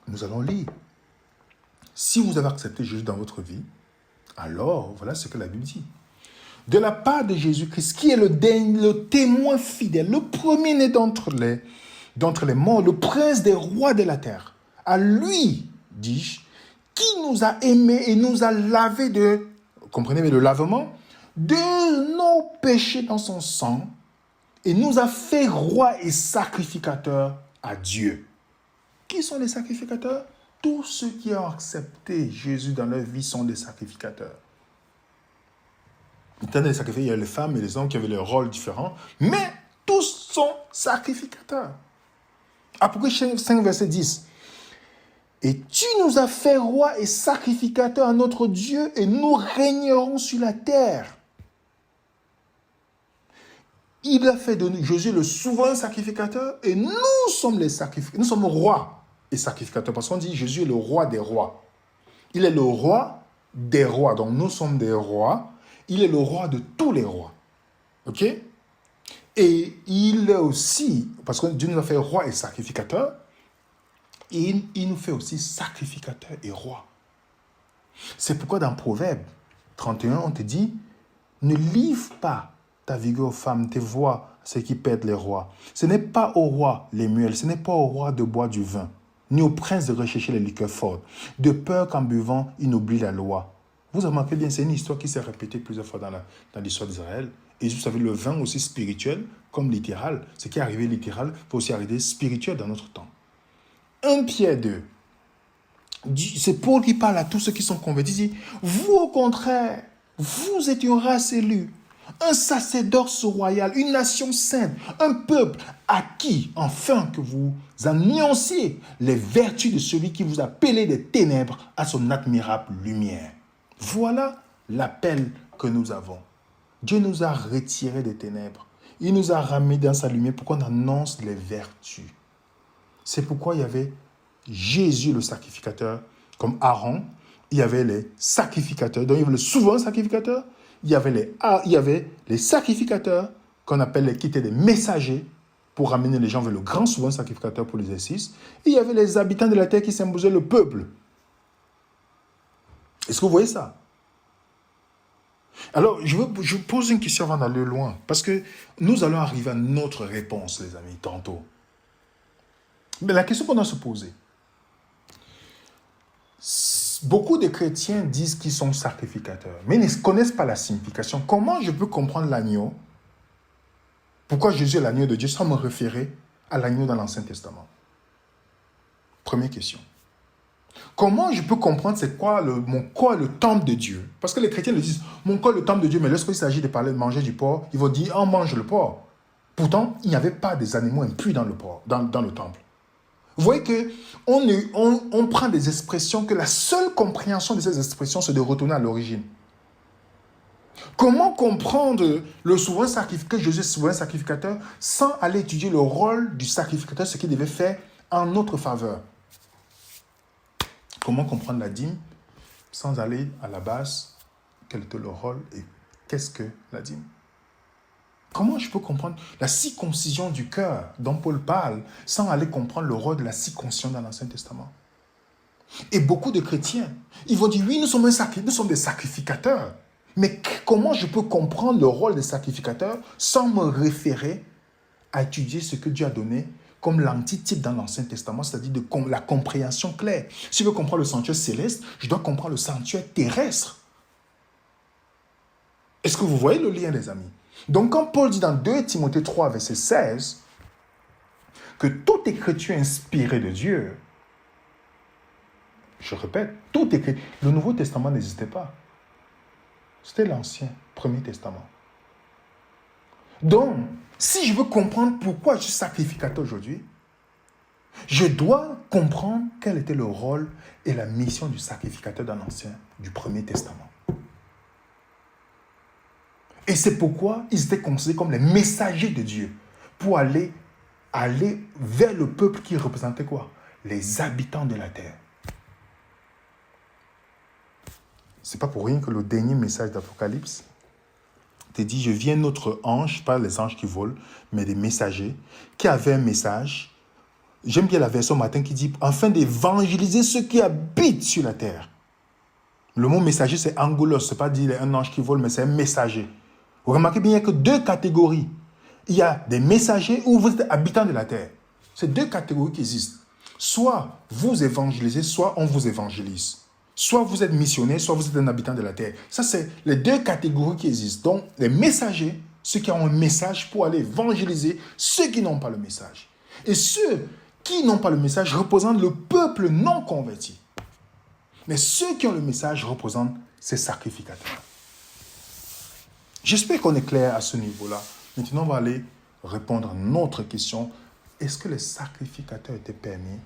Nous allons lire. Si vous avez accepté Jésus dans votre vie, alors voilà ce que la Bible dit. De la part de Jésus-Christ, qui est le témoin fidèle, le premier-né d'entre les morts, le prince des rois de la terre, à lui, dis-je, qui nous a aimés et nous a lavés de... Comprenez, mais le lavement de nos péchés dans son sang et nous a fait rois et sacrificateurs à Dieu. Qui sont les sacrificateurs? Tous ceux qui ont accepté Jésus dans leur vie sont des sacrificateurs. Il y a les femmes et les hommes qui avaient leurs rôles différents, mais tous sont sacrificateurs. Apocalypse 5, verset 10. Et tu nous as fait roi et sacrificateur à notre Dieu, et nous régnerons sur la terre. Il a fait de Jésus le souverain sacrificateur, et nous sommes les sacrificateurs. Nous sommes rois et sacrificateurs, parce qu'on dit Jésus est le roi des rois. Il est le roi des rois. Donc nous sommes des rois. Il est le roi de tous les rois. OK? Et il est aussi, parce que Dieu nous a fait roi et sacrificateur, et il nous fait aussi sacrificateur et roi. C'est pourquoi dans Proverbe 31, on te dit, ne livre pas ta vigueur aux femmes, tes voix, ceux qui perdent les rois. Ce n'est pas au roi les muelles, ce n'est pas au roi de boire du vin, ni au prince de rechercher les liqueurs fortes, de peur qu'en buvant, il n'oublie la loi. Vous remarquez bien, c'est une histoire qui s'est répétée plusieurs fois dans l'histoire d'Israël. Et vous savez, le vin aussi spirituel, comme littéral, ce qui est arrivé littéral, peut aussi arriver spirituel dans notre temps. 1 Pierre 2, c'est Paul qui parle à tous ceux qui sont convertis. Il dit, vous au contraire, vous êtes une race élue, un sacerdoce royal, une nation sainte, un peuple acquis, afin que vous annonciez les vertus de celui qui vous a appelé des ténèbres à son admirable lumière. Voilà l'appel que nous avons. Dieu nous a retirés des ténèbres. Il nous a ramenés dans sa lumière pour qu'on annonce les vertus. C'est pourquoi il y avait Jésus le sacrificateur, comme Aaron. Il y avait les sacrificateurs, donc il y avait le souverain sacrificateur. Il y avait les sacrificateurs qui étaient des messagers pour ramener les gens vers le grand souverain sacrificateur pour l'exercice. Et il y avait les habitants de la terre qui symbolisaient le peuple. Est-ce que vous voyez ça? Alors, je pose une question avant d'aller loin, parce que nous allons arriver à notre réponse, les amis, tantôt. Mais la question qu'on doit se poser, beaucoup de chrétiens disent qu'ils sont sacrificateurs, mais ils ne connaissent pas la signification. Comment je peux comprendre l'agneau? Pourquoi Jésus est l'agneau de Dieu sans me référer à l'agneau dans l'Ancien Testament? Première question. Comment je peux comprendre c'est quoi mon corps, le temple de Dieu? Parce que les chrétiens le disent, mon corps, le temple de Dieu, mais lorsqu'il s'agit de parler de manger du porc, ils vont dire, on mange le porc. Pourtant, il n'y avait pas des animaux impurs dans le temple. Vous voyez qu'on prend des expressions que la seule compréhension de ces expressions, c'est de retourner à l'origine. Comment comprendre le souverain sacrificateur, Jésus souverain sacrificateur, sans aller étudier le rôle du sacrificateur, ce qu'il devait faire en notre faveur? Comment comprendre la dîme sans aller à la base, quel était le rôle et qu'est-ce que la dîme? Comment je peux comprendre la circoncision du cœur dont Paul parle sans aller comprendre le rôle de la circoncision dans l'Ancien Testament? Et beaucoup de chrétiens, ils vont dire, oui, nous sommes des sacrificateurs. Mais comment je peux comprendre le rôle des sacrificateurs sans me référer à étudier ce que Dieu a donné comme l'antitype dans l'Ancien Testament, c'est-à-dire la compréhension claire. Si je veux comprendre le sanctuaire céleste, je dois comprendre le sanctuaire terrestre. Est-ce que vous voyez le lien, les amis? Donc, quand Paul dit dans 2 Timothée 3, verset 16, que toute écriture inspirée de Dieu, je répète, toute écriture, le Nouveau Testament n'existait pas. C'était l'Ancien, Premier Testament. Donc, si je veux comprendre pourquoi je suis sacrificateur aujourd'hui, je dois comprendre quel était le rôle et la mission du sacrificateur dans l'Ancien, du Premier Testament. Et c'est pourquoi ils étaient considérés comme les messagers de Dieu pour aller vers le peuple qui représentait quoi? Les habitants de la terre. C'est pas pour rien que le dernier message d'Apocalypse te dit, je viens notre ange, pas les anges qui volent, mais des messagers, qui avaient un message. J'aime bien la version matin qui dit, afin d'évangéliser ceux qui habitent sur la terre. Le mot messager, c'est angelos, c'est pas dire un ange qui vole, mais c'est un messager. Vous remarquez bien, il n'y a que 2 catégories. Il y a des messagers ou vous êtes habitants de la terre. C'est 2 catégories qui existent. Soit vous évangélisez, soit on vous évangélise. Soit vous êtes missionnaire, soit vous êtes un habitant de la terre. Ça, c'est les 2 catégories qui existent. Donc, les messagers, ceux qui ont un message pour aller évangéliser ceux qui n'ont pas le message. Et ceux qui n'ont pas le message représentent le peuple non converti. Mais ceux qui ont le message représentent ces sacrificateurs. J'espère qu'on est clair à ce niveau-là. Maintenant, on va aller répondre à notre question. Est-ce que les sacrificateurs étaient permis?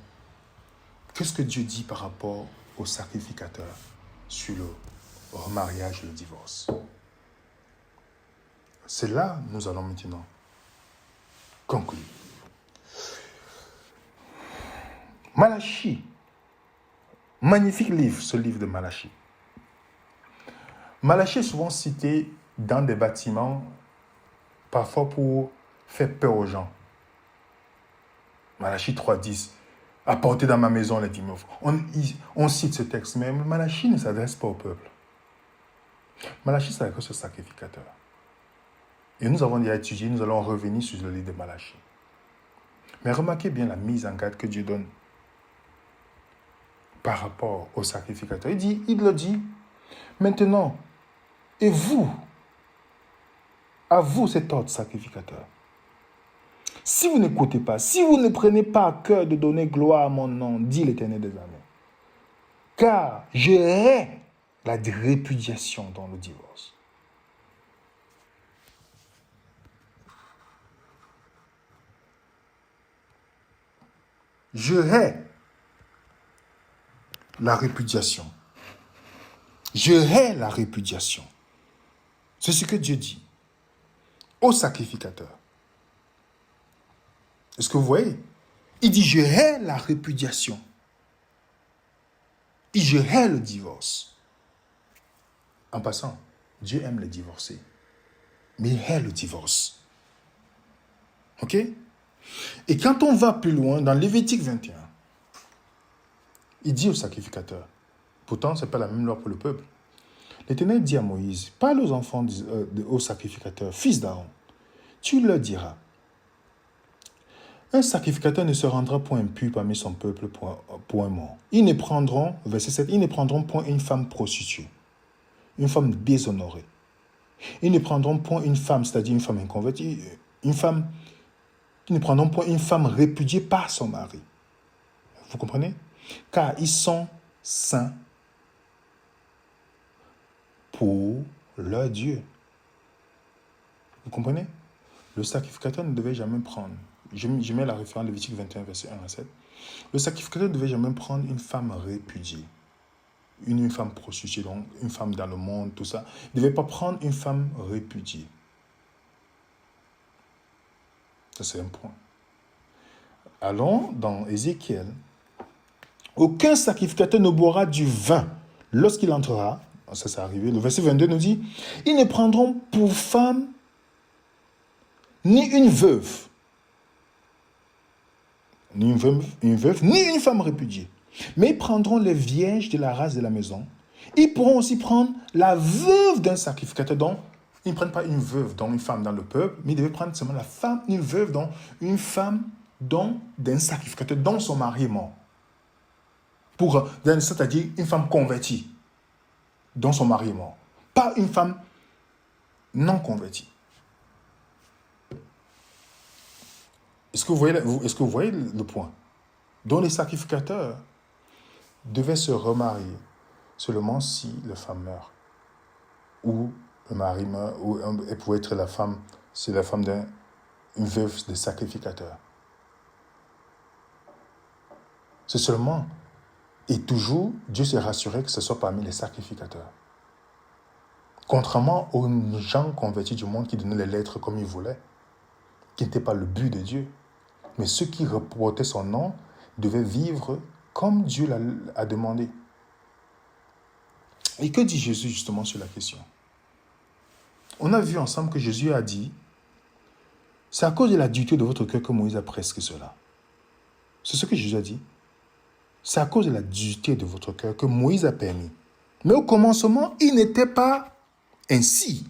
Qu'est-ce que Dieu dit par rapport au sacrificateur sur le remariage et le divorce? C'est là que nous allons maintenant conclure. Malachie. Magnifique livre, ce livre de Malachie. Malachie est souvent cité dans des bâtiments, parfois pour faire peur aux gens. Malachie 3.10. Apportez dans ma maison les dîmes. On cite ce texte, mais Malachie ne s'adresse pas au peuple. Malachie s'adresse au sacrificateur. Et nous avons déjà étudié, nous allons revenir sur le livre de Malachie. Mais remarquez bien la mise en garde que Dieu donne par rapport au sacrificateur. Il le dit, maintenant, et vous, à vous cet ordre sacrificateur. Si vous n'écoutez pas, si vous ne prenez pas à cœur de donner gloire à mon nom, dit l'Éternel des armées, car je hais la répudiation dans le divorce. Je hais la répudiation. Je hais la répudiation. C'est ce que Dieu dit au sacrificateur. Est-ce que vous voyez? Il dit, je hais la répudiation. Et je hais le divorce. En passant, Dieu aime les divorcés. Mais il hait le divorce. Ok? Et quand on va plus loin, dans Lévitique 21, il dit au sacrificateur, pourtant ce n'est pas la même loi pour le peuple. L'Éternel dit à Moïse, parle aux enfants, aux sacrificateurs, fils d'Aaron, tu leur diras, un sacrificateur ne se rendra point impur parmi son peuple pour un mort. Ils ne prendront, verset 7, ils ne prendront point une femme prostituée, une femme déshonorée. Ils ne prendront point une femme, c'est-à-dire une femme inconvertie, ils ne prendront point une femme répudiée par son mari. Vous comprenez? Car ils sont saints pour leur Dieu. Vous comprenez? Le sacrificateur ne devait jamais prendre, je mets la référence Lévitique 21, verset 1 à 7. Le sacrificateur ne devait jamais prendre une femme répudiée, une femme prostituée, donc une femme dans le monde, tout ça. Il ne devait pas prendre une femme répudiée. Ça, c'est un point. Allons dans Ézéchiel. Aucun sacrificateur ne boira du vin lorsqu'il entrera. Ça, c'est arrivé. Le verset 22 nous dit, ils ne prendront pour femme ni une veuve, ni une femme répudiée. Mais ils prendront les vierges de la race de la maison. Ils pourront aussi prendre la veuve d'un sacrificateur. Donc, ils ne prennent pas une veuve, donc une femme dans le peuple, mais ils devaient prendre seulement la femme, une veuve, donc une femme d'un sacrificateur dont son mari est mort. C'est-à-dire une femme convertie, dont son mari est mort. Pas une femme non convertie. Est-ce que vous voyez le point? Donc les sacrificateurs devaient se remarier seulement si la femme meurt. Ou le mari meurt, ou elle pouvait être la femme, c'est la femme d'une veuve de sacrificateur. C'est seulement, et toujours, Dieu s'est rassuré que ce soit parmi les sacrificateurs. Contrairement aux gens convertis du monde qui donnaient les lettres comme ils voulaient, qui n'était pas le but de Dieu. Mais ceux qui reportaient son nom devaient vivre comme Dieu l'a demandé. Et que dit Jésus justement sur la question? On a vu ensemble que Jésus a dit, c'est à cause de la dureté de votre cœur que Moïse a prescrit cela. C'est ce que Jésus a dit. C'est à cause de la dureté de votre cœur que Moïse a permis. Mais au commencement, il n'était pas ainsi.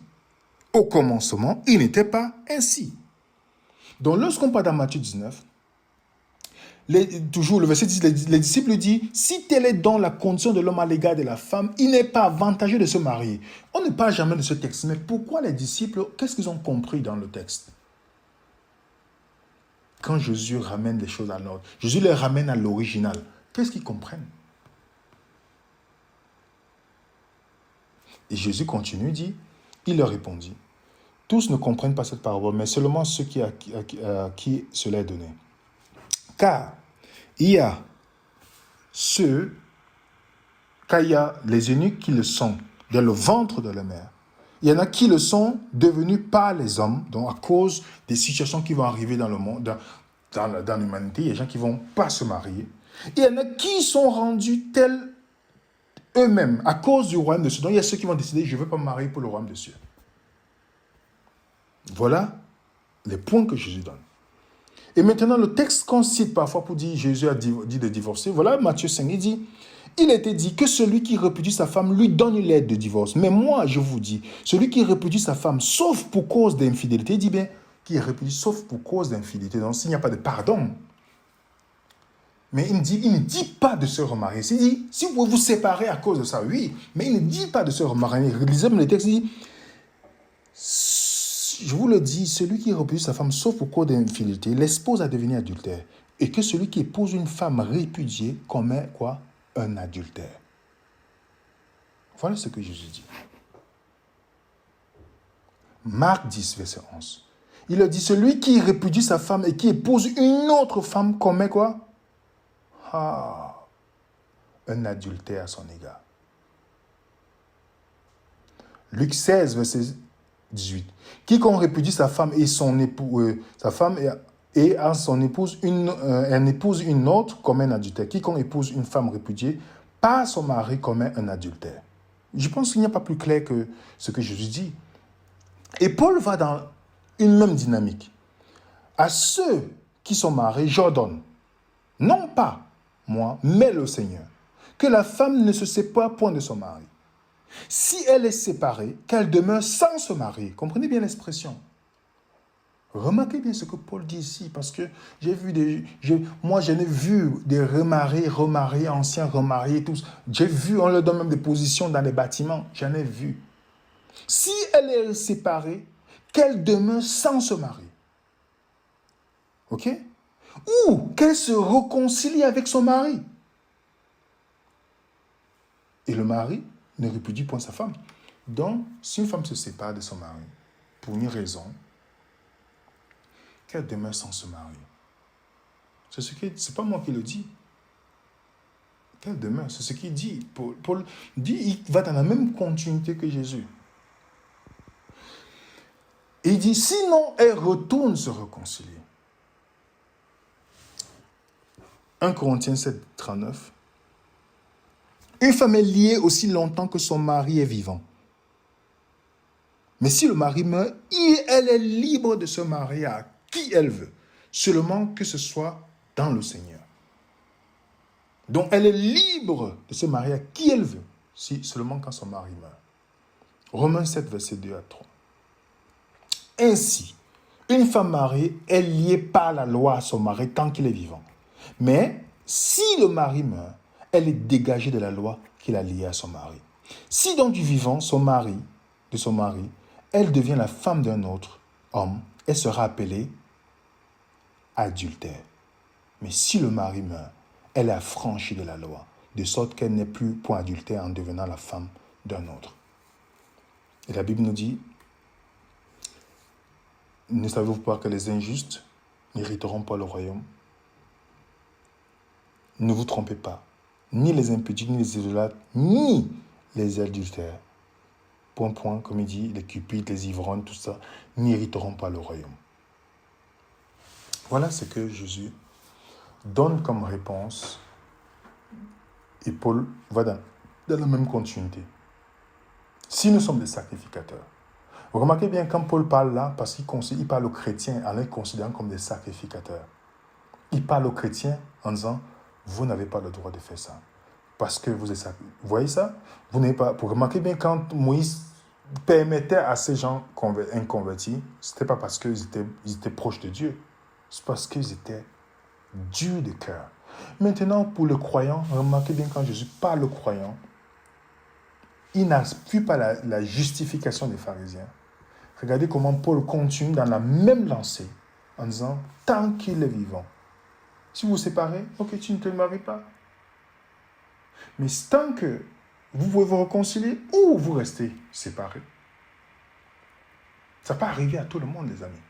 Au commencement, il n'était pas ainsi. Donc, lorsqu'on parle dans Matthieu 19, toujours le verset 10, les disciples disent, si telle est donc la condition de l'homme à l'égard de la femme, il n'est pas avantageux de se marier. On ne parle jamais de ce texte, mais pourquoi les disciples, qu'est-ce qu'ils ont compris dans le texte? Quand Jésus ramène les choses à l'ordre, Jésus les ramène à l'original, qu'est-ce qu'ils comprennent? Et Jésus continue, dit, il leur répondit, tous ne comprennent pas cette parole, mais seulement ceux à qui cela est donné. Car il y a ceux, quand il y a les eunuques qui le sont dans le ventre de la mère, il y en a qui le sont devenus par les hommes, donc à cause des situations qui vont arriver dans le monde, dans l'humanité, il y a des gens qui ne vont pas se marier. Et il y en a qui sont rendus tels eux-mêmes à cause du royaume de Dieu. Donc il y a ceux qui vont décider, je ne veux pas me marier pour le royaume de Dieu. Voilà les points que Jésus donne. Et maintenant, le texte qu'on cite parfois pour dire Jésus a dit de divorcer, voilà Matthieu 5, il dit, il était dit que celui qui répudie sa femme lui donne une lettre de divorce. Mais moi, je vous dis, celui qui répudie sa femme, sauf pour cause d'infidélité, il dit bien, qui répudie sauf pour cause d'infidélité. Donc s'il n'y a pas de pardon, mais il ne dit pas de se remarier. Il dit, si vous pouvez vous séparer à cause de ça, oui, mais il ne dit pas de se remarier. Lisez le texte, il dit, je vous le dis, celui qui répudie sa femme sauf pour cause d'infidélité, l'expose à devenir adultère. Et que celui qui épouse une femme répudiée commet quoi? Un adultère. Voilà ce que Jésus dit. Marc 10, verset 11. Il a dit, celui qui répudie sa femme et qui épouse une autre femme commet quoi? Un adultère à son égard. Luc 16, verset 18. Quiconque répudie sa femme et son époux, sa femme et à son épouse elle épouse une autre commet un adultère. Quiconque épouse une femme répudiée par son mari commet un adultère. Je pense qu'il n'y a pas plus clair que ce que Jésus dit. Et Paul va dans une même dynamique. À ceux qui sont mariés, j'ordonne, non pas moi, mais le Seigneur, que la femme ne se sépare point de son mari. Si elle est séparée, qu'elle demeure sans se marier. Comprenez bien l'expression. Remarquez bien ce que Paul dit ici, parce que moi j'en ai vu des remariés, anciens remariés, tous. J'ai vu, on leur donne même des positions dans les bâtiments. J'en ai vu. Si elle est séparée, qu'elle demeure sans se marier. Ok? Ou qu'elle se réconcilie avec son mari. Et le mari ne répudie point sa femme. Donc, si une femme se sépare de son mari, pour une raison, qu'elle demeure sans se marier. C'est pas moi qui le dis. Qu'elle demeure, c'est ce qu'il dit. Paul dit, il va dans la même continuité que Jésus. Et il dit, sinon elle retourne se réconcilier. 1 Corinthiens 7, 39. Une femme est liée aussi longtemps que son mari est vivant. Mais si le mari meurt, elle est libre de se marier à qui elle veut, seulement que ce soit dans le Seigneur. Donc elle est libre de se marier à qui elle veut, seulement quand son mari meurt. Romains 7, verset 2 à 3. Ainsi, une femme mariée est liée par la loi à son mari tant qu'il est vivant. Mais si le mari meurt, elle est dégagée de la loi qui l'a liée à son mari. Si donc du vivant, de son mari, elle devient la femme d'un autre homme, elle sera appelée adultère. Mais si le mari meurt, elle est affranchie de la loi, de sorte qu'elle n'est plus point adultère en devenant la femme d'un autre. Et la Bible nous dit, ne savez-vous pas que les injustes n'hériteront pas le royaume? Ne vous trompez pas. Ni les impudiques, ni les idolâtres, ni les adultères. Point, comme il dit, les cupides, les ivrognes, tout ça, n'hériteront pas le royaume. Voilà ce que Jésus donne comme réponse. Et Paul va dans la même continuité. Si nous sommes des sacrificateurs, vous remarquez bien quand Paul parle là, parce qu'il parle aux chrétiens en les considérant comme des sacrificateurs. Il parle aux chrétiens en disant, vous n'avez pas le droit de faire ça. Parce que vous êtes sacrificateur. Vous voyez ça? Vous n'avez pas. Vous remarquez bien quand Moïse permettait à ces gens inconvertis, ce n'était pas parce qu'ils étaient proches de Dieu. C'est parce qu'ils étaient durs de cœur. Maintenant, pour le croyant, remarquez bien quand Jésus parle au croyant, il n'appuie pas la justification des pharisiens. Regardez comment Paul continue dans la même lancée en disant, tant qu'il est vivant, si vous vous séparez, ok, tu ne te maries pas. Mais tant que vous pouvez vous réconcilier ou vous restez séparés. Ça peut arriver à tout le monde, les amis.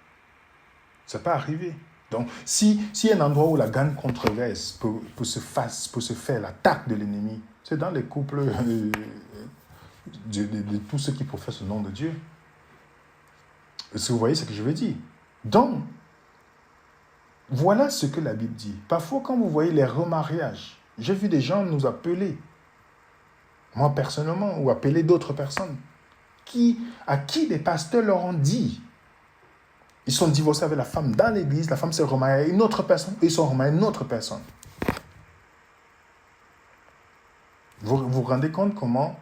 Ça peut arriver. Donc, s'il y a un endroit où la grande controverse peut se faire, l'attaque de l'ennemi, c'est dans les couples de tous ceux qui professent le nom de Dieu. Est-ce que vous voyez ce que je veux dire? Donc, voilà ce que la Bible dit. Parfois, quand vous voyez les remariages, j'ai vu des gens nous appeler, moi personnellement, ou appeler d'autres personnes, à qui des pasteurs leur ont dit, ils sont divorcés avec la femme dans l'église, la femme s'est remariée à une autre personne, et ils sont remariés à une autre personne. Vous vous rendez compte comment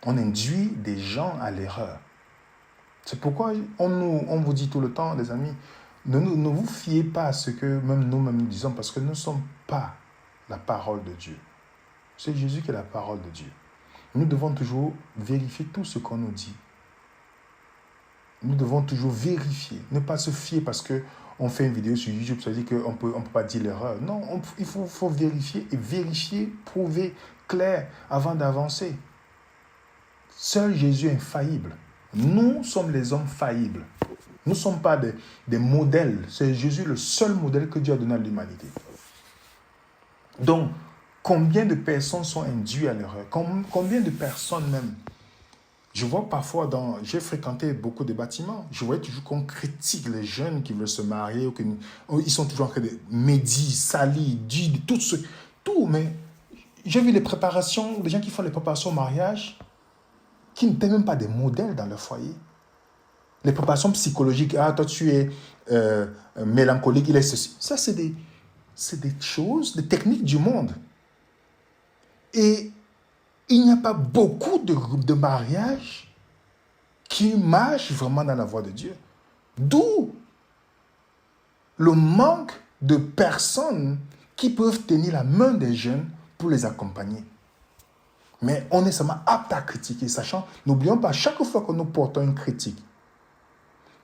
on induit des gens à l'erreur? C'est pourquoi on vous dit tout le temps, les amis, ne vous fiez pas à ce que même nous-mêmes nous disons, parce que nous ne sommes pas la parole de Dieu. C'est Jésus qui est la parole de Dieu. Nous devons toujours vérifier tout ce qu'on nous dit. Nous devons toujours vérifier, ne pas se fier parce qu'on fait une vidéo sur YouTube, ça veut dire qu'on peut pas dire l'erreur. Non, il faut vérifier et vérifier, prouver clair avant d'avancer. Seul Jésus est infaillible. Nous sommes les hommes faillibles. Nous ne sommes pas des modèles. C'est Jésus le seul modèle que Dieu a donné à l'humanité. Donc, combien de personnes sont induites à l'erreur? Combien de personnes même? Je vois parfois, j'ai fréquenté beaucoup de bâtiments, je voyais toujours qu'on critique les jeunes qui veulent se marier, ils sont toujours en train de médire, salir, dire tout, mais j'ai vu les préparations, des gens qui font les préparations au mariage, qui n'étaient même pas des modèles dans leur foyer. Les préparations psychologiques, toi tu es mélancolique, il est ceci. Ça, c'est des choses, des techniques du monde. Et il n'y a pas beaucoup de mariages qui marchent vraiment dans la voie de Dieu. D'où le manque de personnes qui peuvent tenir la main des jeunes pour les accompagner. Mais on est seulement apte à critiquer, sachant, n'oublions pas, chaque fois que nous portons une critique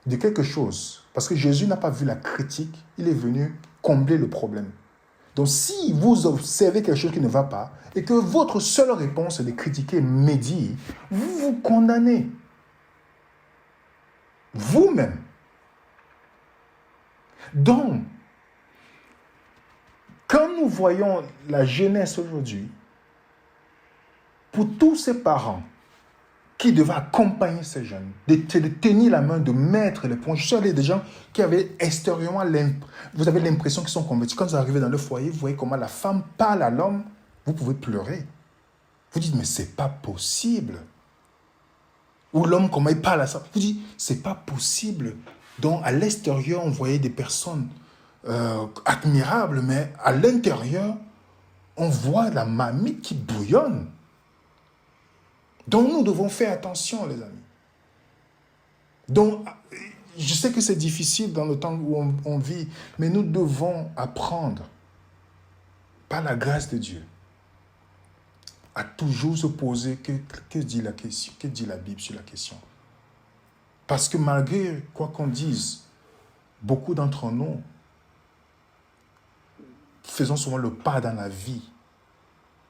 de quelque chose, parce que Jésus n'a pas vu la critique, il est venu combler le problème. Donc, si vous observez quelque chose qui ne va pas et que votre seule réponse est de critiquer, médire, vous vous condamnez. Vous-même. Donc, quand nous voyons la jeunesse aujourd'hui, pour tous ces parents qui devaient accompagner ces jeunes, de tenir la main, de mettre les points. Je suis allé des gens qui avaient extérieurement, vous avez l'impression qu'ils sont convertis. Quand vous arrivez dans le foyer, vous voyez comment la femme parle à l'homme, vous pouvez pleurer. Vous dites, mais c'est pas possible. Ou l'homme, comment il parle à ça. Vous dites, c'est pas possible. Donc, à l'extérieur, on voyait des personnes admirables, mais à l'intérieur, on voit la marmite qui bouillonne. Donc, nous devons faire attention, les amis. Donc, je sais que c'est difficile dans le temps où on vit, mais nous devons apprendre, par la grâce de Dieu, à toujours se poser que dit la question, que dit la Bible sur la question. Parce que malgré quoi qu'on dise, beaucoup d'entre nous faisons souvent le pas dans la vie.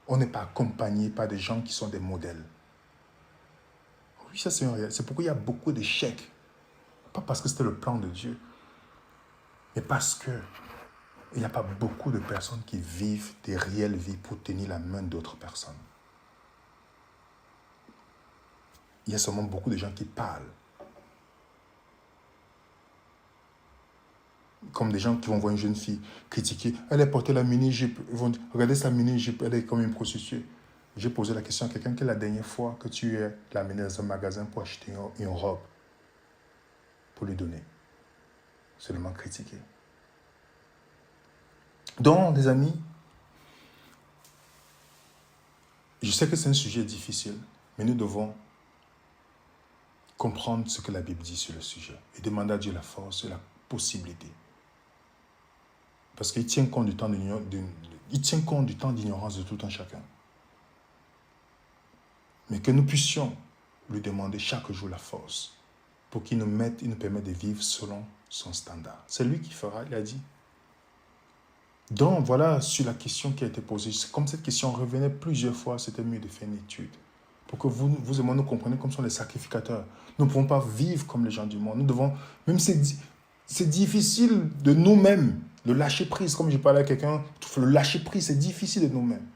On n'est pas accompagné par des gens qui sont des modèles. Oui, ça c'est réel. C'est pourquoi il y a beaucoup d'échecs. Pas parce que c'était le plan de Dieu, mais parce que il n'y a pas beaucoup de personnes qui vivent des réelles vies pour tenir la main d'autres personnes. Il y a seulement beaucoup de gens qui parlent. Comme des gens qui vont voir une jeune fille critiquer. Elle a porté la mini-jupe. Ils vont dire, regardez sa mini-jupe, elle est comme une prostituée. J'ai posé la question à quelqu'un, quelle est la dernière fois que tu l'as amené dans un magasin pour acheter une robe pour lui donner? Seulement critiquer. Donc, les amis, je sais que c'est un sujet difficile, mais nous devons comprendre ce que la Bible dit sur le sujet et demander à Dieu la force et la possibilité. Parce qu'il tient compte du temps d'ignorance de tout un chacun. Mais que nous puissions lui demander chaque jour la force pour qu'il nous permette de vivre selon son standard. C'est lui qui fera, il a dit. Donc voilà sur la question qui a été posée. Comme cette question revenait plusieurs fois, c'était mieux de faire une étude. Pour que vous et moi nous comprenions comme sont les sacrificateurs. Nous ne pouvons pas vivre comme les gens du monde. Nous devons, même si C'est difficile de nous-mêmes, le lâcher prise. Comme je parlais à quelqu'un, le lâcher prise, c'est difficile de nous-mêmes.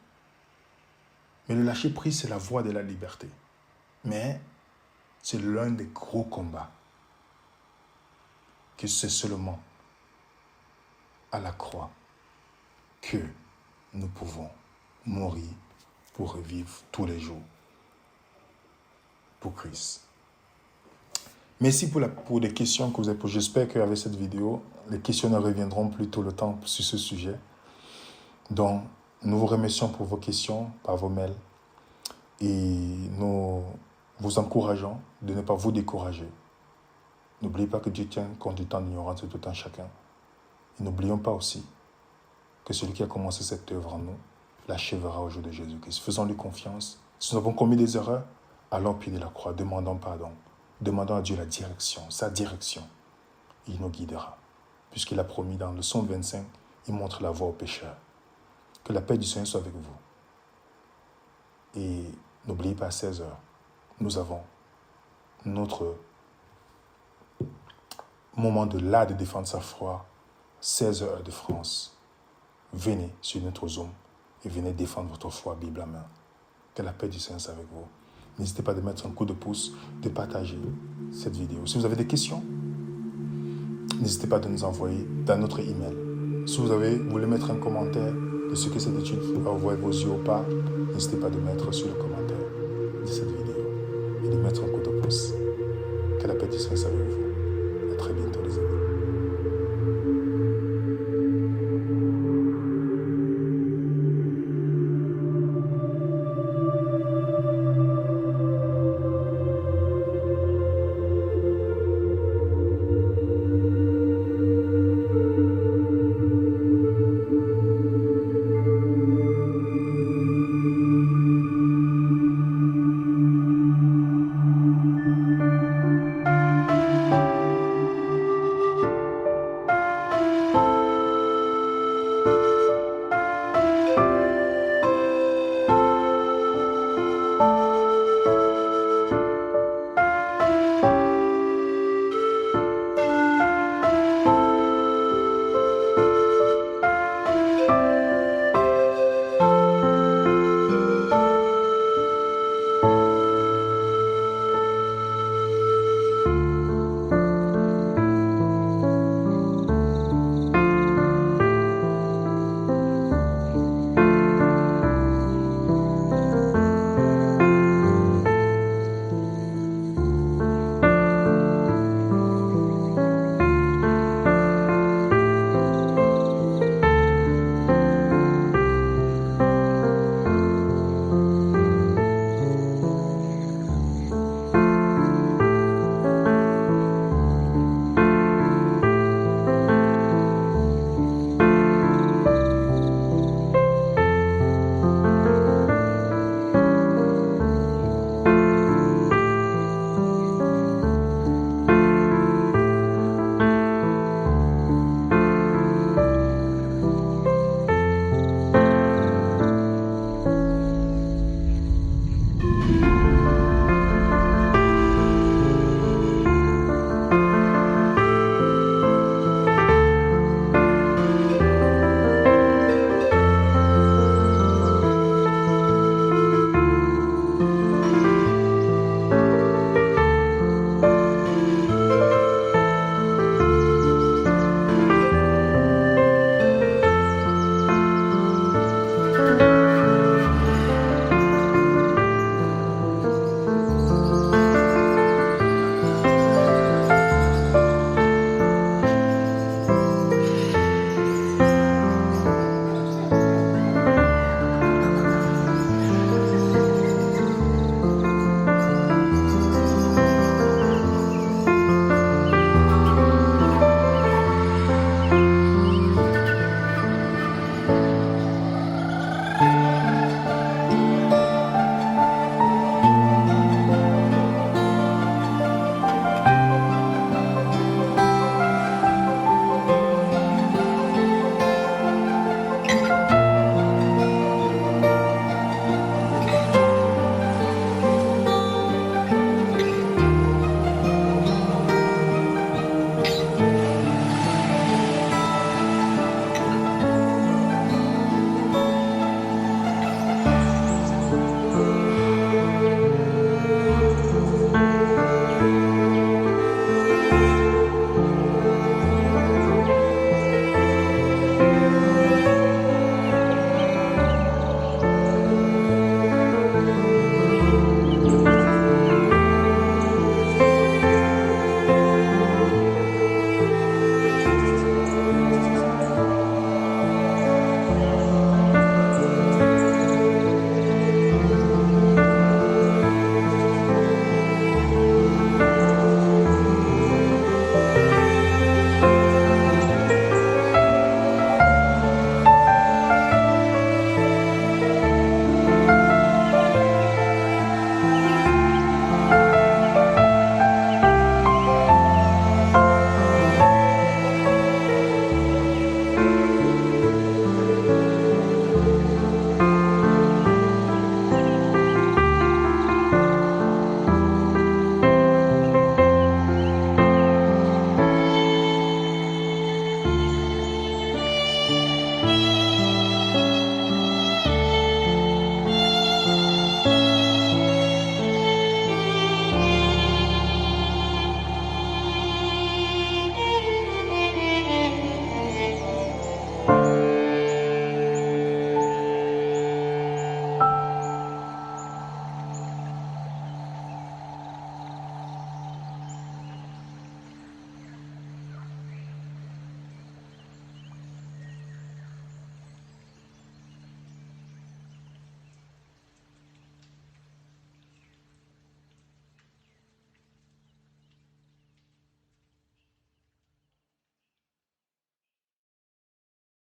Mais le lâcher prise, c'est la voie de la liberté. Mais c'est l'un des gros combats. Que c'est seulement à la croix que nous pouvons mourir pour revivre tous les jours pour Christ. Merci pour les questions que vous avez posées. J'espère qu'avec cette vidéo, les questionnaires reviendront plus tôt le temps sur ce sujet. Donc, nous vous remercions pour vos questions, par vos mails. Et nous vous encourageons de ne pas vous décourager. N'oubliez pas que Dieu tient compte du temps d'ignorance de tout un chacun. Et n'oublions pas aussi que celui qui a commencé cette œuvre en nous l'achèvera au jour de Jésus-Christ. Faisons-lui confiance. Si nous avons commis des erreurs, allons au pied de la croix, demandons pardon. Demandons à Dieu la direction, sa direction. Il nous guidera. Puisqu'il a promis dans le psaume 25, il montre la voie aux pécheurs. Que la paix du Seigneur soit avec vous. Et n'oubliez pas, à 16h, nous avons notre moment de défendre sa foi, 16h de France. Venez sur notre Zoom et venez défendre votre foi, Bible à main. Que la paix du Seigneur soit avec vous. N'hésitez pas à mettre un coup de pouce, de partager cette vidéo. Si vous avez des questions, n'hésitez pas à nous envoyer dans notre email. Si vous voulez mettre un commentaire de ce que cette étude va envoyer vos yeux ou pas, n'hésitez pas à mettre sur le commentaire de cette vidéo et de mettre un coup de pouce. Que la paix du Seigneur soit avec vous. À très bientôt les amis.